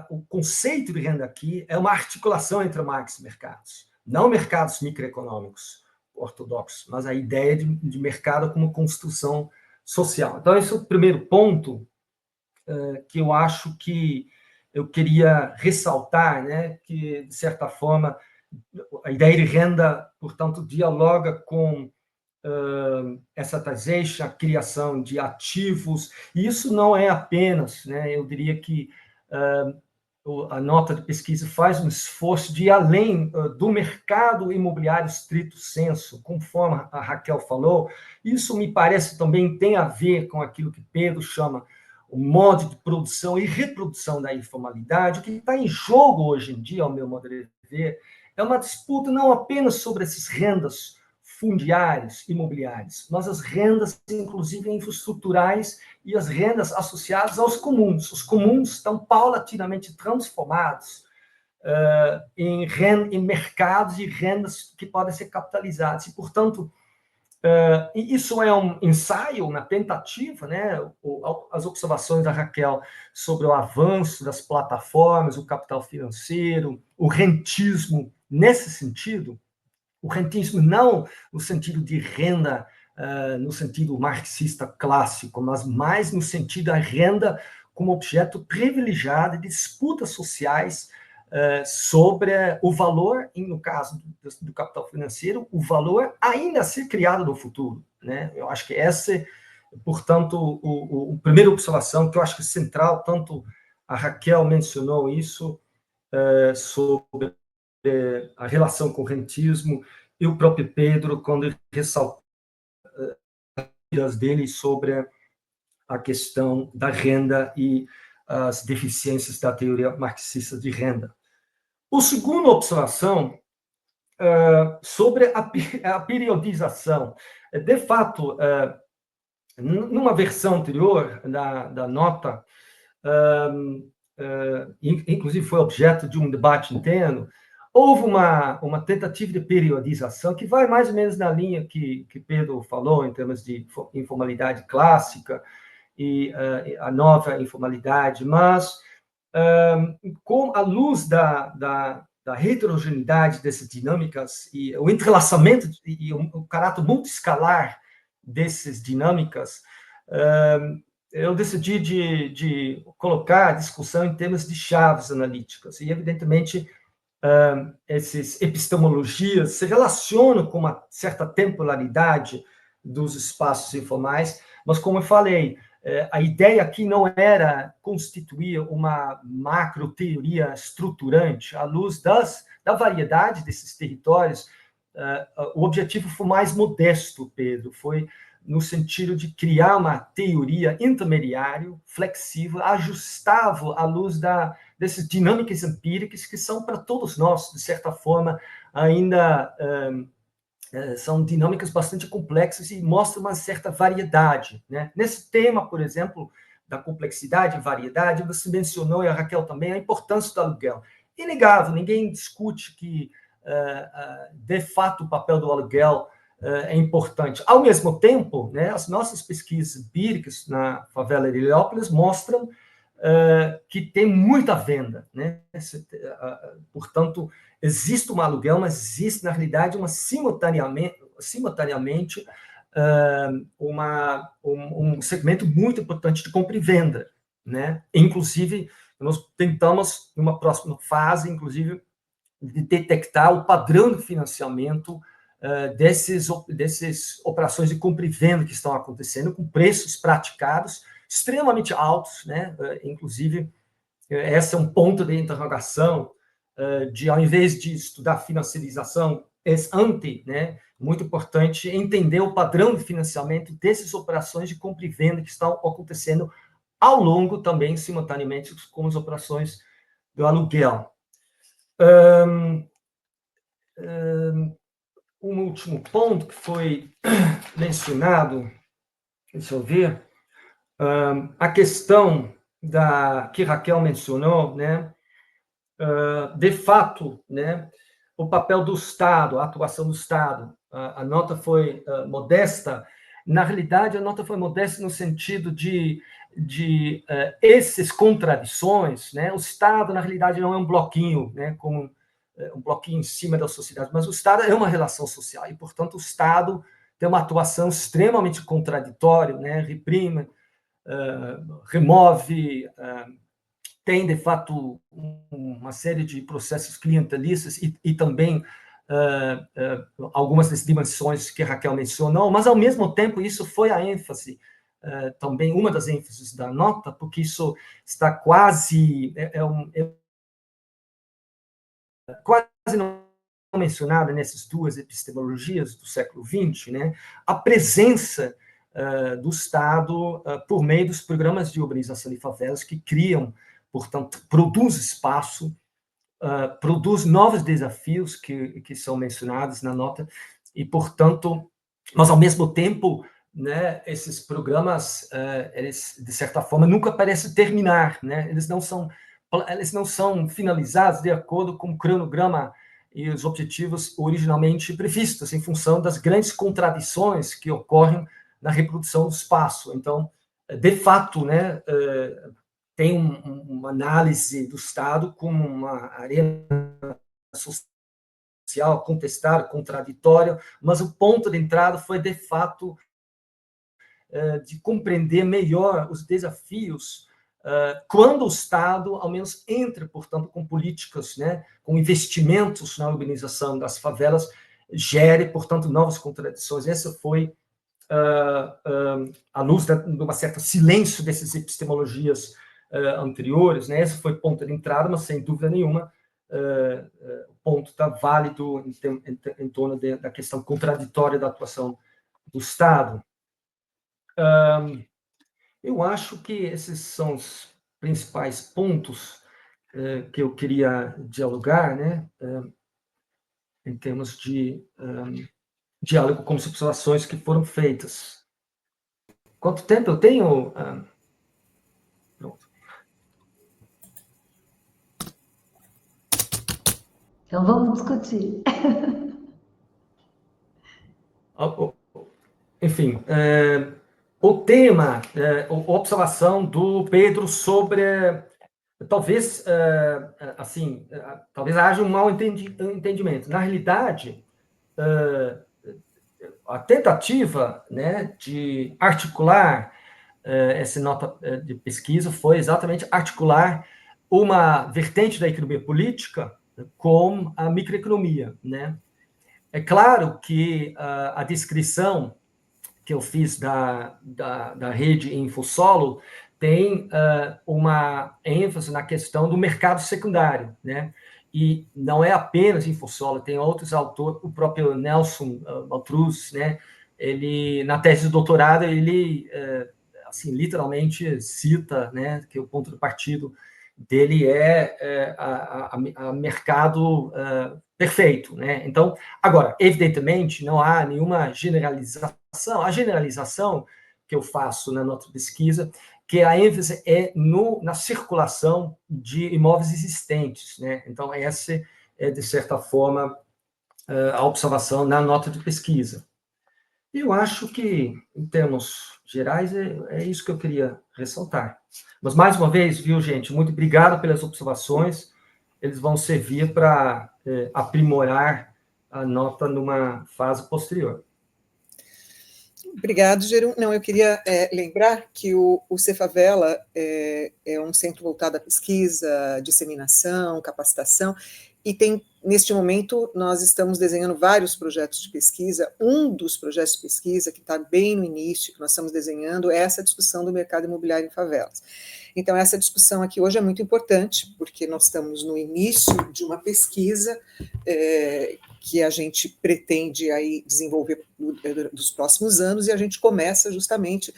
o conceito de renda aqui é uma articulação entre Marx e mercados, não mercados microeconômicos ortodoxos, mas a ideia de mercado como construção social. Então, esse é o primeiro ponto que eu acho que eu queria ressaltar, né, que, de certa forma, a ideia de renda, portanto, dialoga com essa taxation, a criação de ativos, e isso não é apenas, né, eu diria que a nota de pesquisa faz um esforço de ir além do mercado imobiliário estrito sensu, conforme a Raquel falou. Isso me parece também tem a ver com aquilo que Pedro chama o modo de produção e reprodução da informalidade. O que está em jogo hoje em dia, ao meu modo de ver, é uma disputa não apenas sobre essas rendas fundiárias, imobiliárias, mas as rendas, inclusive, infraestruturais e as rendas associadas aos comuns. Os comuns estão paulatinamente transformados em mercados e rendas que podem ser capitalizadas. E, portanto, isso é um ensaio, uma tentativa, né? As observações da Raquel sobre o avanço das plataformas, o capital financeiro, o rentismo, nesse sentido, o rentismo não no sentido de renda, no sentido marxista clássico, mas mais no sentido da renda como objeto privilegiado de disputas sociais sobre o valor, no caso do capital financeiro, o valor ainda a ser criado no futuro, né? Eu acho que essa, portanto, a primeira observação que eu acho que é central, tanto a Raquel mencionou isso, sobre a relação com o rentismo, e o próprio Pedro, quando ele ressaltou as dele sobre a questão da renda e as deficiências da teoria marxista de renda. A segunda observação sobre a periodização. De fato, numa versão anterior da nota, inclusive foi objeto de um debate interno, houve uma tentativa de periodização que vai mais ou menos na linha que Pedro falou, em termos de informalidade clássica e a nova informalidade, mas com a luz da heterogeneidade dessas dinâmicas e o entrelaçamento e o caráter multiescalar dessas dinâmicas, eu decidi de colocar a discussão em termos de chaves analíticas. E, evidentemente, essas epistemologias se relacionam com uma certa temporalidade dos espaços informais, mas, como eu falei, a ideia aqui não era constituir uma macro-teoria estruturante à luz da variedade desses territórios. O objetivo foi mais modesto, Pedro, foi no sentido de criar uma teoria intermediária, flexível, ajustável à luz dessas dinâmicas empíricas que são para todos nós, de certa forma, ainda são dinâmicas bastante complexas e mostram uma certa variedade, né? Nesse tema, por exemplo, da complexidade e variedade, você mencionou, e a Raquel também, a importância do aluguel. Inegável, ninguém discute que, de fato, o papel do aluguel é importante. Ao mesmo tempo, né, as nossas pesquisas empíricas na favela de Heliópolis mostram que tem muita venda, né? Portanto, existe um aluguel, mas existe, na realidade, simultaneamente um segmento muito importante de compra e venda, né? Inclusive, nós tentamos, numa próxima fase, inclusive, de detectar o padrão de financiamento dessas operações de compra e venda que estão acontecendo, com preços praticados extremamente altos, né? Inclusive, esse é um ponto de interrogação de, ao invés de estudar financiarização ex ante, né, muito importante entender o padrão de financiamento dessas operações de compra e venda que estão acontecendo ao longo também, simultaneamente, com as operações do aluguel. Um último ponto que foi mencionado, deixa eu ver, a questão que Raquel mencionou, né, de fato, né, o papel do Estado, a atuação do Estado. A nota foi modesta. Na realidade, a nota foi modesta no sentido de essas contradições, né? O Estado, na realidade, não é um bloquinho, né, como um bloquinho em cima da sociedade, mas o Estado é uma relação social e, portanto, o Estado tem uma atuação extremamente contraditória, né? Reprime, remove, tem, de fato, uma série de processos clientelistas e também algumas das dimensões que a Raquel mencionou, mas, ao mesmo tempo, isso foi a ênfase, também uma das ênfases da nota, porque isso está quase não mencionado nessas duas epistemologias do século XX, né, a presença do Estado por meio dos programas de urbanização de favelas que criam, portanto, produz espaço, produz novos desafios que são mencionados na nota e, portanto, mas, ao mesmo tempo, né, esses programas, eles, de certa forma, nunca parecem terminar, né? Eles não são finalizados de acordo com o cronograma e os objetivos originalmente previstos, em função das grandes contradições que ocorrem na reprodução do espaço. Então, de fato, né, tem uma análise do Estado como uma arena social contestada, contraditória, mas o ponto de entrada foi, de fato, de compreender melhor os desafios quando o Estado, ao menos, entra, portanto, com políticas, né, com investimentos na urbanização das favelas, gere, portanto, novas contradições. Essa foi, à luz de uma certa silêncio dessas epistemologias anteriores, né, esse foi o ponto de entrada, mas, sem dúvida nenhuma, o ponto está válido em torno da questão contraditória da atuação do Estado. Eu acho que esses são os principais pontos que eu queria dialogar, né, em termos de diálogo com as observações que foram feitas. Quanto tempo eu tenho? Pronto. Então vamos discutir. Enfim, o tema, a observação do Pedro sobre, talvez, assim, talvez haja um mau entendimento. Na realidade, a tentativa, né, de articular essa nota de pesquisa foi exatamente articular uma vertente da economia política com a microeconomia, né? É claro que a descrição que eu fiz da rede InfoSolo tem uma ênfase na questão do mercado secundário, né? E não é apenas InfoSolo, tem outros autores, o próprio Nelson Baltrus, né? Ele, na tese de doutorado, ele, assim, literalmente cita, né, que o ponto do partido dele é a mercado perfeito, né? Então, agora, evidentemente, não há nenhuma generalização. A generalização que eu faço na nota de pesquisa, que a ênfase é na circulação de imóveis existentes, né? Então, essa é, de certa forma, a observação na nota de pesquisa. Eu acho que, em termos gerais, é isso que eu queria ressaltar. Mas, mais uma vez, viu, gente, muito obrigado pelas observações. Eles vão servir para aprimorar a nota numa fase posterior. Obrigado, Gerum. Não, eu queria lembrar que o Cefavela é um centro voltado à pesquisa, disseminação, capacitação, e tem neste momento, nós estamos desenhando vários projetos de pesquisa. Um dos projetos de pesquisa, que está bem no início, que nós estamos desenhando, é essa discussão do mercado imobiliário em favelas. Então, essa discussão aqui hoje é muito importante, porque nós estamos no início de uma pesquisa que a gente pretende aí desenvolver nos próximos anos, e a gente começa justamente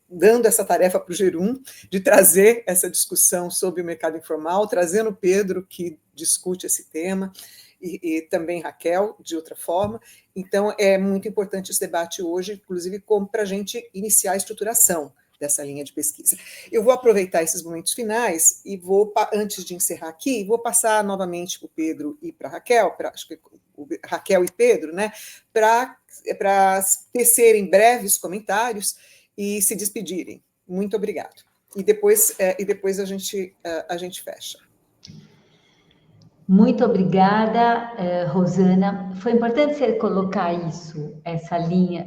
dando essa tarefa para o Gerum, de trazer essa discussão sobre o mercado informal, trazendo o Pedro, que discute esse tema, e também Raquel, de outra forma. Então, é muito importante esse debate hoje, inclusive para a gente iniciar a estruturação dessa linha de pesquisa. Eu vou aproveitar esses momentos finais e vou, antes de encerrar aqui, vou passar novamente para o Pedro e para a Raquel, acho que Raquel e Pedro, né, para tecerem breves comentários e se despedirem. Muito obrigado. E depois a gente fecha. Muito obrigada, Rosana. Foi importante você colocar essa linha,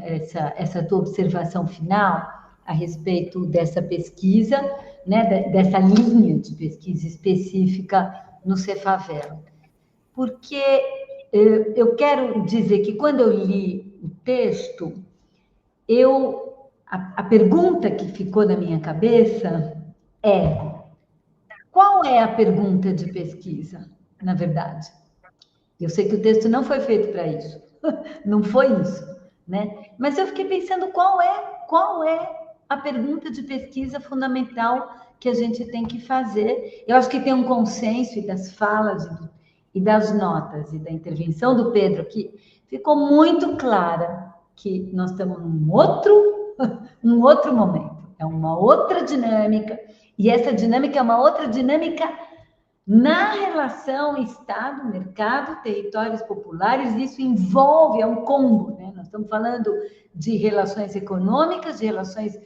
essa tua observação final a respeito dessa pesquisa, né, dessa linha de pesquisa específica no Cefavela. Porque eu quero dizer que quando eu li o texto, a pergunta que ficou na minha cabeça é: qual é a pergunta de pesquisa, na verdade? Eu sei que o texto não foi feito para isso, não foi isso, né? Mas eu fiquei pensando qual é a pergunta de pesquisa fundamental que a gente tem que fazer. Eu acho que tem um consenso, e das falas e das notas e da intervenção do Pedro aqui, ficou muito clara que nós estamos num outro momento, é uma outra dinâmica, e essa dinâmica é uma outra dinâmica na relação Estado, mercado, territórios populares. Isso envolve, é um combo, né? Nós estamos falando de relações econômicas, de relações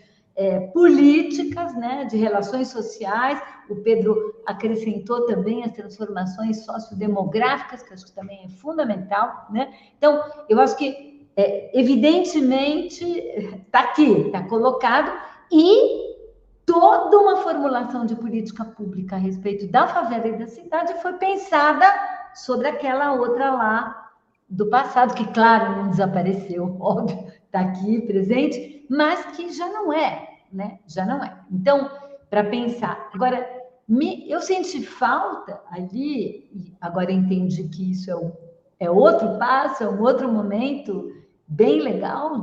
políticas, né? De relações sociais. O Pedro acrescentou também as transformações sociodemográficas, que acho que também é fundamental, né? Então, eu acho que evidentemente está aqui, está colocado, e toda uma formulação de política pública a respeito da favela e da cidade foi pensada sobre aquela outra lá do passado, que, claro, não desapareceu, óbvio, está aqui presente, mas que já não é, né? Já não é. Então, para pensar. Agora, eu senti falta ali, e agora entendi que isso é outro passo, é um outro momento bem legal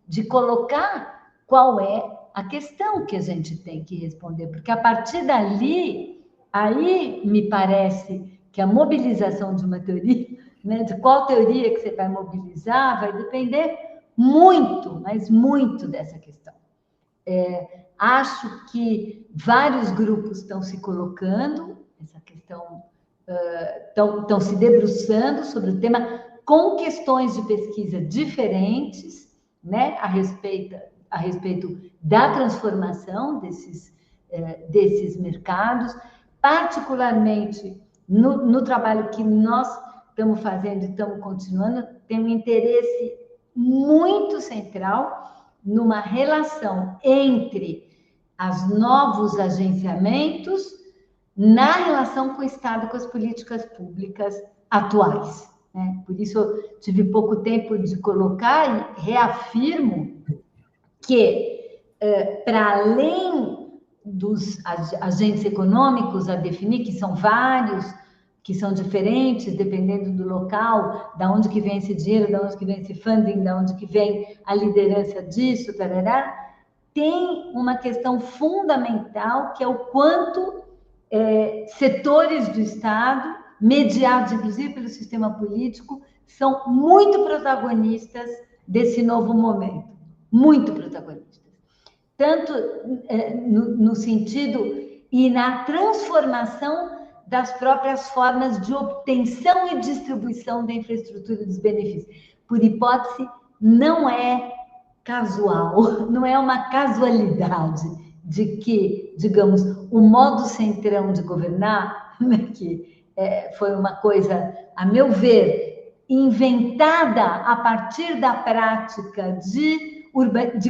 de colocar qual é a questão que a gente tem que responder, porque a partir dali, aí me parece que a mobilização de uma teoria, né, de qual teoria que você vai mobilizar, vai depender muito, mas muito dessa questão. Acho que vários grupos estão se colocando, essa questão, estão se debruçando sobre o tema, com questões de pesquisa diferentes, né, a respeito da transformação desses mercados, particularmente no trabalho que nós estamos fazendo e estamos continuando, tem um interesse muito central numa relação entre os novos agenciamentos na relação com o Estado, com as políticas públicas atuais, né? Por isso, eu tive pouco tempo de colocar e reafirmo que, para além dos agentes econômicos a definir, que são vários, que são diferentes, dependendo do local, da onde que vem esse dinheiro, da onde que vem esse funding, da onde que vem a liderança disso, tarará, tem uma questão fundamental, que é o quanto setores do Estado, mediados, inclusive, pelo sistema político, são muito protagonistas desse novo momento. Muito protagonistas. Tanto no sentido e na transformação das próprias formas de obtenção e distribuição da infraestrutura dos benefícios. Por hipótese, não é casual, não é uma casualidade de que, digamos, o modo centrão de governar, né, que foi uma coisa, a meu ver, inventada a partir da prática de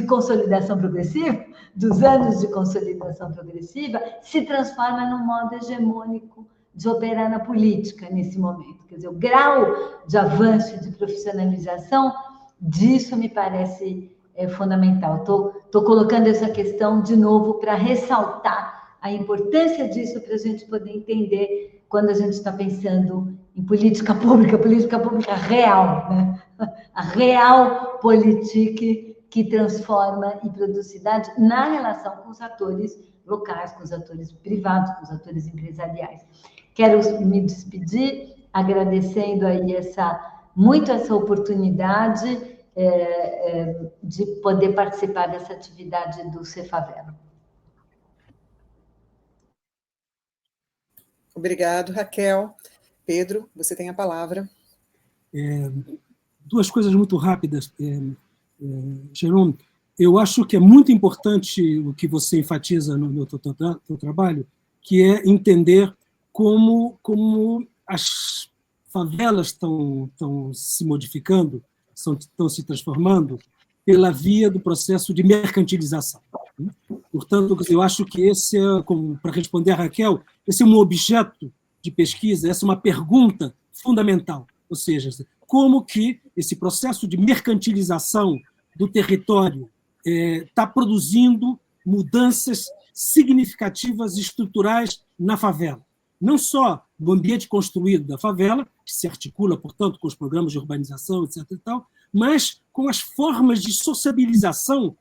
consolidação progressiva, dos anos de consolidação progressiva, se transforma num modo hegemônico de operar na política nesse momento. Quer dizer, o grau de avanço e de profissionalização disso me parece fundamental. Estou colocando essa questão de novo para ressaltar a importância disso para a gente poder entender quando a gente está pensando em política pública real, né? A real política que transforma e produz cidade na relação com os atores locais, com os atores privados, com os atores empresariais. Quero me despedir agradecendo aí muito essa oportunidade de poder participar dessa atividade do Cefavela. Obrigado, Raquel. Pedro, você tem a palavra. Duas coisas muito rápidas. Jerônimo, eu acho que é muito importante o que você enfatiza no teu trabalho, que é entender como as favelas estão se modificando, estão se transformando pela via do processo de mercantilização. Portanto, eu acho que esse para responder a Raquel, esse é um objeto de pesquisa, essa é uma pergunta fundamental, ou seja, como que esse processo de mercantilização do território está produzindo mudanças significativas e estruturais na favela. Não só no ambiente construído da favela, que se articula, portanto, com os programas de urbanização, etc. e tal, mas com as formas de sociabilização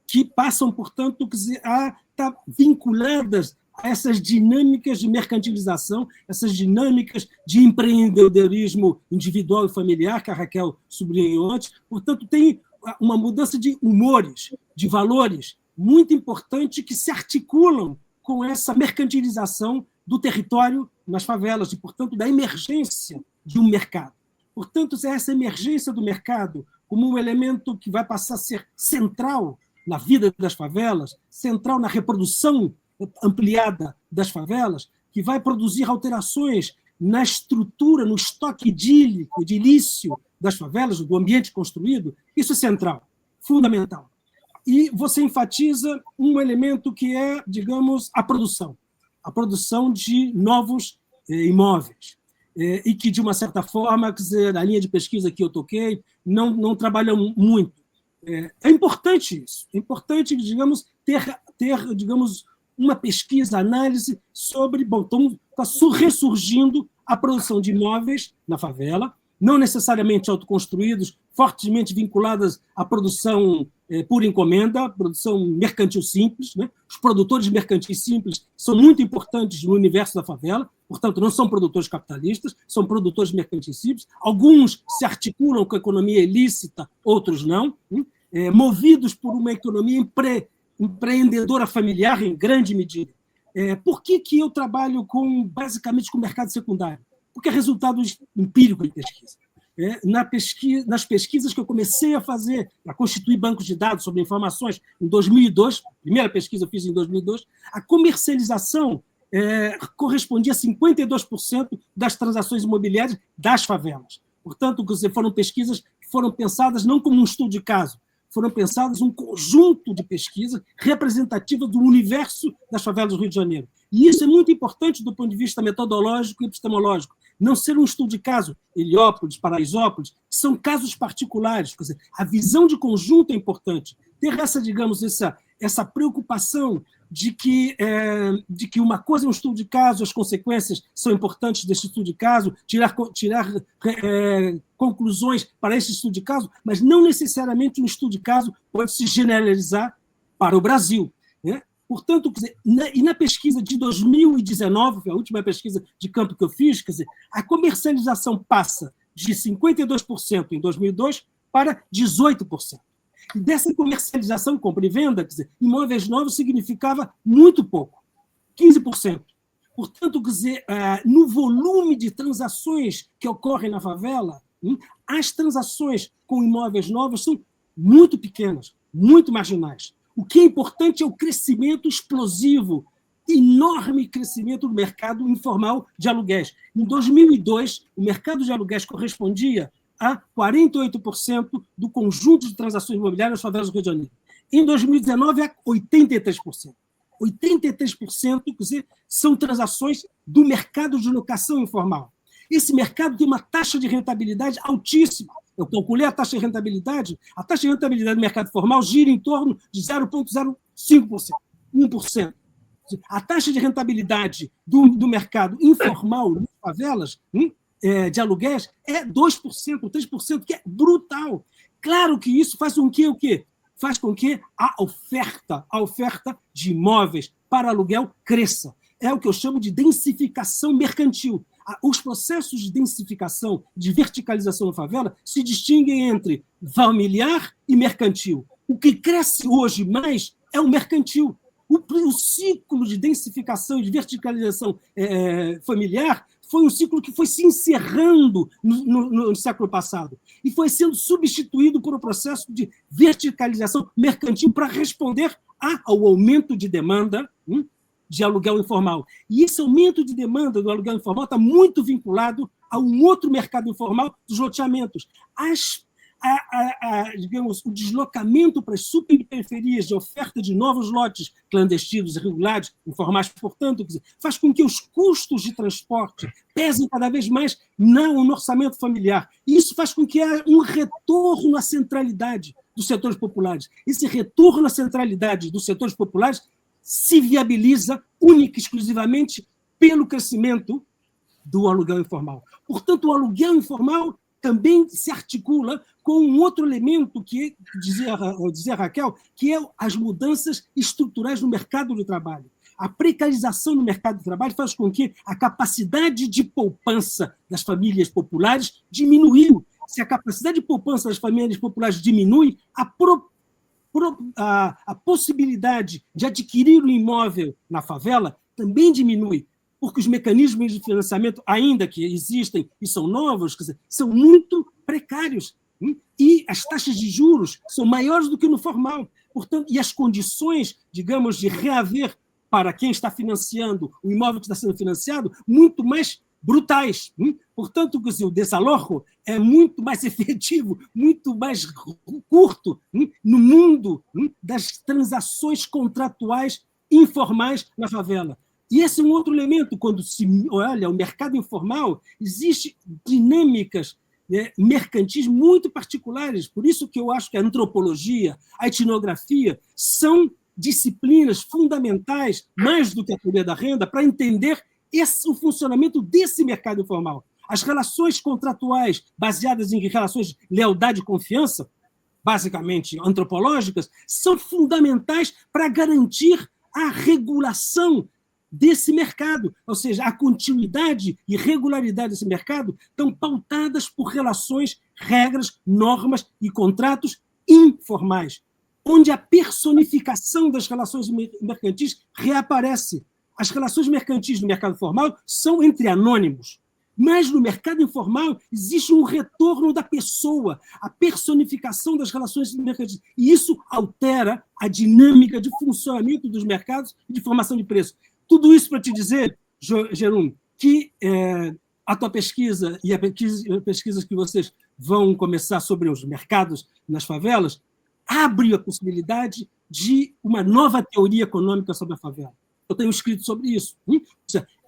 que passam, portanto, a estar vinculadas a essas dinâmicas de mercantilização, essas dinâmicas de empreendedorismo individual e familiar, que a Raquel sublinhou antes. Portanto, tem uma mudança de humores, de valores, muito importante que se articulam com essa mercantilização do território nas favelas e, portanto, da emergência de um mercado. Portanto, essa emergência do mercado como um elemento que vai passar a ser central na vida das favelas, central na reprodução ampliada das favelas, que vai produzir alterações na estrutura, no estoque edilício das favelas, do ambiente construído, isso é central, fundamental. E você enfatiza um elemento que é, digamos, a produção de novos imóveis, e que, de uma certa forma, quer dizer, a linha de pesquisa que eu toquei não trabalha muito. É importante isso, é importante, digamos, ter digamos, uma pesquisa, análise sobre, está ressurgindo a produção de imóveis na favela, não necessariamente autoconstruídos, fortemente vinculadas à produção por encomenda, produção mercantil simples, né? Os produtores mercantis simples são muito importantes no universo da favela, portanto, não são produtores capitalistas, são produtores mercantis simples. Alguns se articulam com a economia ilícita, outros não, movidos por uma economia empreendedora familiar, em grande medida. Por que eu trabalho basicamente com o mercado secundário? Porque é resultado empírico de pesquisa. Nas pesquisas que eu comecei a fazer para constituir bancos de dados sobre informações em 2002, a primeira pesquisa eu fiz em 2002, a comercialização correspondia a 52% das transações imobiliárias das favelas. Portanto, foram pesquisas que foram pensadas não como um estudo de caso, foram pensadas um conjunto de pesquisas representativas do universo das favelas do Rio de Janeiro. E isso é muito importante do ponto de vista metodológico e epistemológico. Não ser um estudo de caso, Heliópolis, Paraisópolis, que são casos particulares. Quer dizer, a visão de conjunto é importante. Ter essa preocupação de que uma coisa é um estudo de caso, as consequências são importantes desse estudo de caso, tirar conclusões para esse estudo de caso, mas não necessariamente um estudo de caso pode se generalizar para o Brasil, né? Portanto, quer dizer, na pesquisa de 2019, que é a última pesquisa de campo que eu fiz, quer dizer, a comercialização passa de 52% em 2002 para 18%. E dessa comercialização, compra e venda, quer dizer, imóveis novos significava muito pouco, 15%. Portanto, quer dizer, no volume de transações que ocorrem na favela, as transações com imóveis novos são muito pequenas, muito marginais. O que é importante é o crescimento explosivo, enorme crescimento do mercado informal de aluguéis. Em 2002, o mercado de aluguéis correspondia a 48% do conjunto de transações imobiliárias nas favelas do Rio de Janeiro. Em 2019, a 83%. 83%, quer dizer, são transações do mercado de locação informal.Esse mercado tem uma taxa de rentabilidade altíssima. Eu calculei a taxa de rentabilidade do mercado formal gira em torno de 0,05%, 1%. A taxa de rentabilidade do mercado informal nas favelas, de aluguéis, é 2%, 3%, que é brutal. Claro que isso faz com que o quê? Faz com que a oferta de imóveis para aluguel cresça. É o que eu chamo de densificação mercantil. Os processos de densificação, de verticalização na favela, se distinguem entre familiar e mercantil. O que cresce hoje mais é o mercantil. O ciclo de densificação e de verticalização familiar foi um ciclo que foi se encerrando no século passado e foi sendo substituído por um processo de verticalização mercantil para responder ao aumento de demanda de aluguel informal. E esse aumento de demanda do aluguel informal está muito vinculado a um outro mercado informal dos loteamentos. Digamos, o deslocamento para as superperiferias de oferta de novos lotes clandestinos, irregulares, informais, portanto, faz com que os custos de transporte pesem cada vez mais no orçamento familiar. E isso faz com que haja um retorno à centralidade dos setores populares. Esse retorno à centralidade dos setores populares se viabiliza única e exclusivamente pelo crescimento do aluguel informal. Portanto, o aluguel informal também se articula com um outro elemento que dizia Raquel, que é as mudanças estruturais no mercado de trabalho. A precarização no mercado de trabalho faz com que a capacidade de poupança das famílias populares diminuiu. Se a capacidade de poupança das famílias populares diminui, a possibilidade de adquirir um imóvel na favela também diminui, porque os mecanismos de financiamento, ainda que existem e são novos, quer dizer, são muito precários. E as taxas de juros são maiores do que no formal. Portanto, e as condições, digamos, de reaver para quem está financiando o imóvel que está sendo financiado, muito mais brutais. Portanto, o desalojo é muito mais efetivo, muito mais curto no mundo das transações contratuais informais na favela. E esse é um outro elemento. Quando se olha o mercado informal, existem dinâmicas mercantis muito particulares. Por isso que eu acho que a antropologia, a etnografia, são disciplinas fundamentais, mais do que a teoria da renda, para entender o funcionamento desse mercado informal. As relações contratuais baseadas em relações de lealdade e confiança, basicamente antropológicas, são fundamentais para garantir a regulação desse mercado, ou seja, a continuidade e regularidade desse mercado estão pautadas por relações, regras, normas e contratos informais, onde a personificação das relações mercantis reaparece. As relações mercantis no mercado formal são entre anônimos, mas no mercado informal existe um retorno da pessoa, a personificação das relações mercantis, e isso altera a dinâmica de funcionamento dos mercados e de formação de preço. Tudo isso para te dizer, Jerum, que a tua pesquisa e a pesquisa que vocês vão começar sobre os mercados nas favelas abre a possibilidade de uma nova teoria econômica sobre a favela. Eu tenho escrito sobre isso.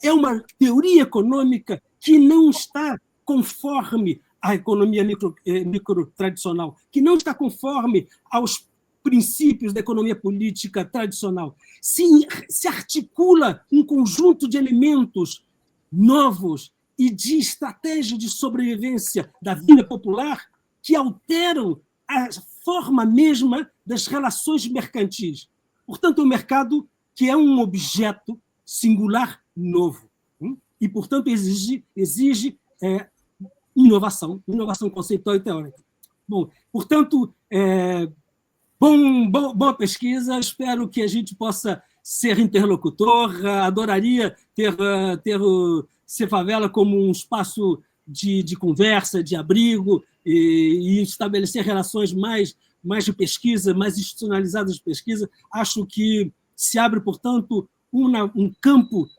É uma teoria econômica que não está conforme à economia micro tradicional, que não está conforme aos princípios da economia política tradicional. Se articula um conjunto de elementos novos e de estratégia de sobrevivência da vida popular que alteram a forma mesma das relações mercantis. Portanto, é um mercado que é um objeto singular novo e, portanto, exige inovação conceitual e teórica. Bom, portanto, boa pesquisa, espero que a gente possa ser interlocutor, adoraria ter o Cefavela como um espaço de conversa, de abrigo e estabelecer relações mais de pesquisa, mais institucionalizadas de pesquisa. Acho que se abre, portanto, um campo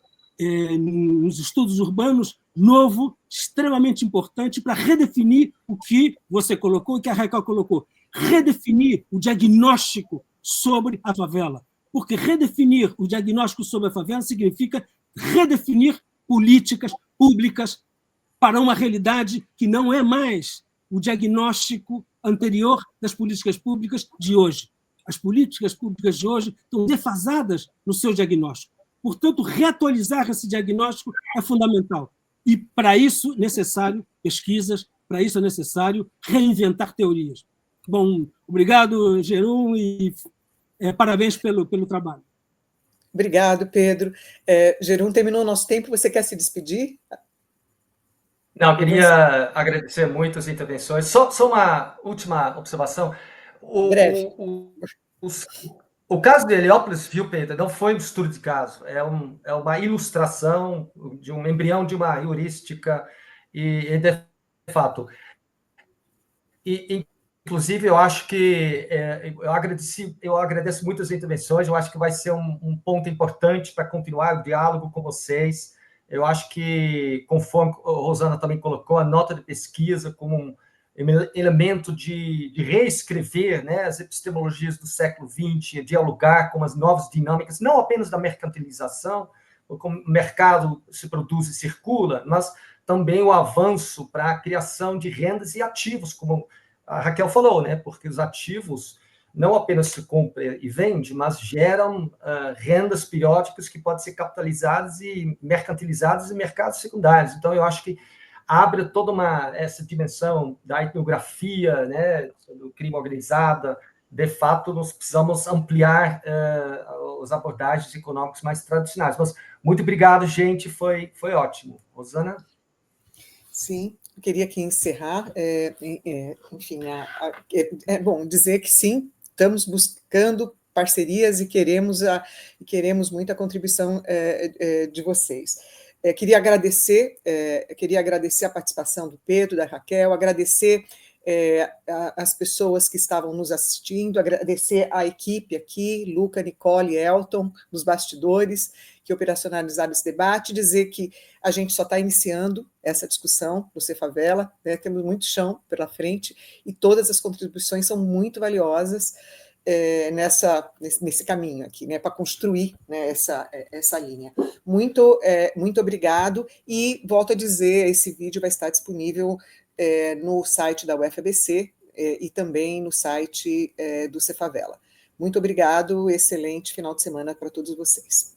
nos estudos urbanos novo, extremamente importante para redefinir o que você colocou e que a Raquel colocou. Redefinir o diagnóstico sobre a favela. porque redefinir o diagnóstico sobre a favela significa redefinir políticas públicas para uma realidade que não é mais o diagnóstico anterior das políticas públicas de hoje. As políticas públicas de hoje estão defasadas no seu diagnóstico. Portanto, reatualizar esse diagnóstico é fundamental. E, para isso, é necessário pesquisas, para isso é necessário reinventar teorias. Bom, obrigado, Jerum, e parabéns pelo trabalho. Obrigado, Pedro. Jerum, terminou o nosso tempo, você quer se despedir? Não, eu queria agradecer muito as intervenções. Só uma última observação. Breve. O caso de Heliópolis, viu, Pedro, não foi um estudo de caso, é uma ilustração de um embrião de uma heurística, e de fato. Inclusive, eu acho que eu agradeço muito as intervenções, eu acho que vai ser um ponto importante para continuar o diálogo com vocês. Eu acho que, conforme a Rosana também colocou, a nota de pesquisa como um elemento de reescrever, né, as epistemologias do século XX, dialogar com as novas dinâmicas, não apenas da mercantilização, como o mercado se produz e circula, mas também o avanço para a criação de rendas e ativos, como a Raquel falou, né, porque os ativos não apenas se compra e vende, mas geram rendas periódicas que podem ser capitalizadas e mercantilizadas em mercados secundários. Então, eu acho que abre toda essa dimensão da etnografia, né, do crime organizado. De fato, nós precisamos ampliar as abordagens econômicas mais tradicionais. Mas muito obrigado, gente, foi ótimo. Rosana? Sim, eu queria aqui encerrar, enfim, é bom dizer que sim, estamos buscando parcerias e queremos muita contribuição de vocês. Queria agradecer a participação do Pedro, da Raquel, agradecer as pessoas que estavam nos assistindo, agradecer a equipe aqui, Luca, Nicole e Elton, nos bastidores, que operacionalizaram esse debate, dizer que a gente só está iniciando essa discussão do Cefavela, né? Temos muito chão pela frente e todas as contribuições são muito valiosas nesse caminho aqui, né, para construir, né, essa linha. Muito obrigado, e volto a dizer, esse vídeo vai estar disponível no site da UFABC e também no site do Cefavela. Muito obrigado, excelente final de semana para todos vocês.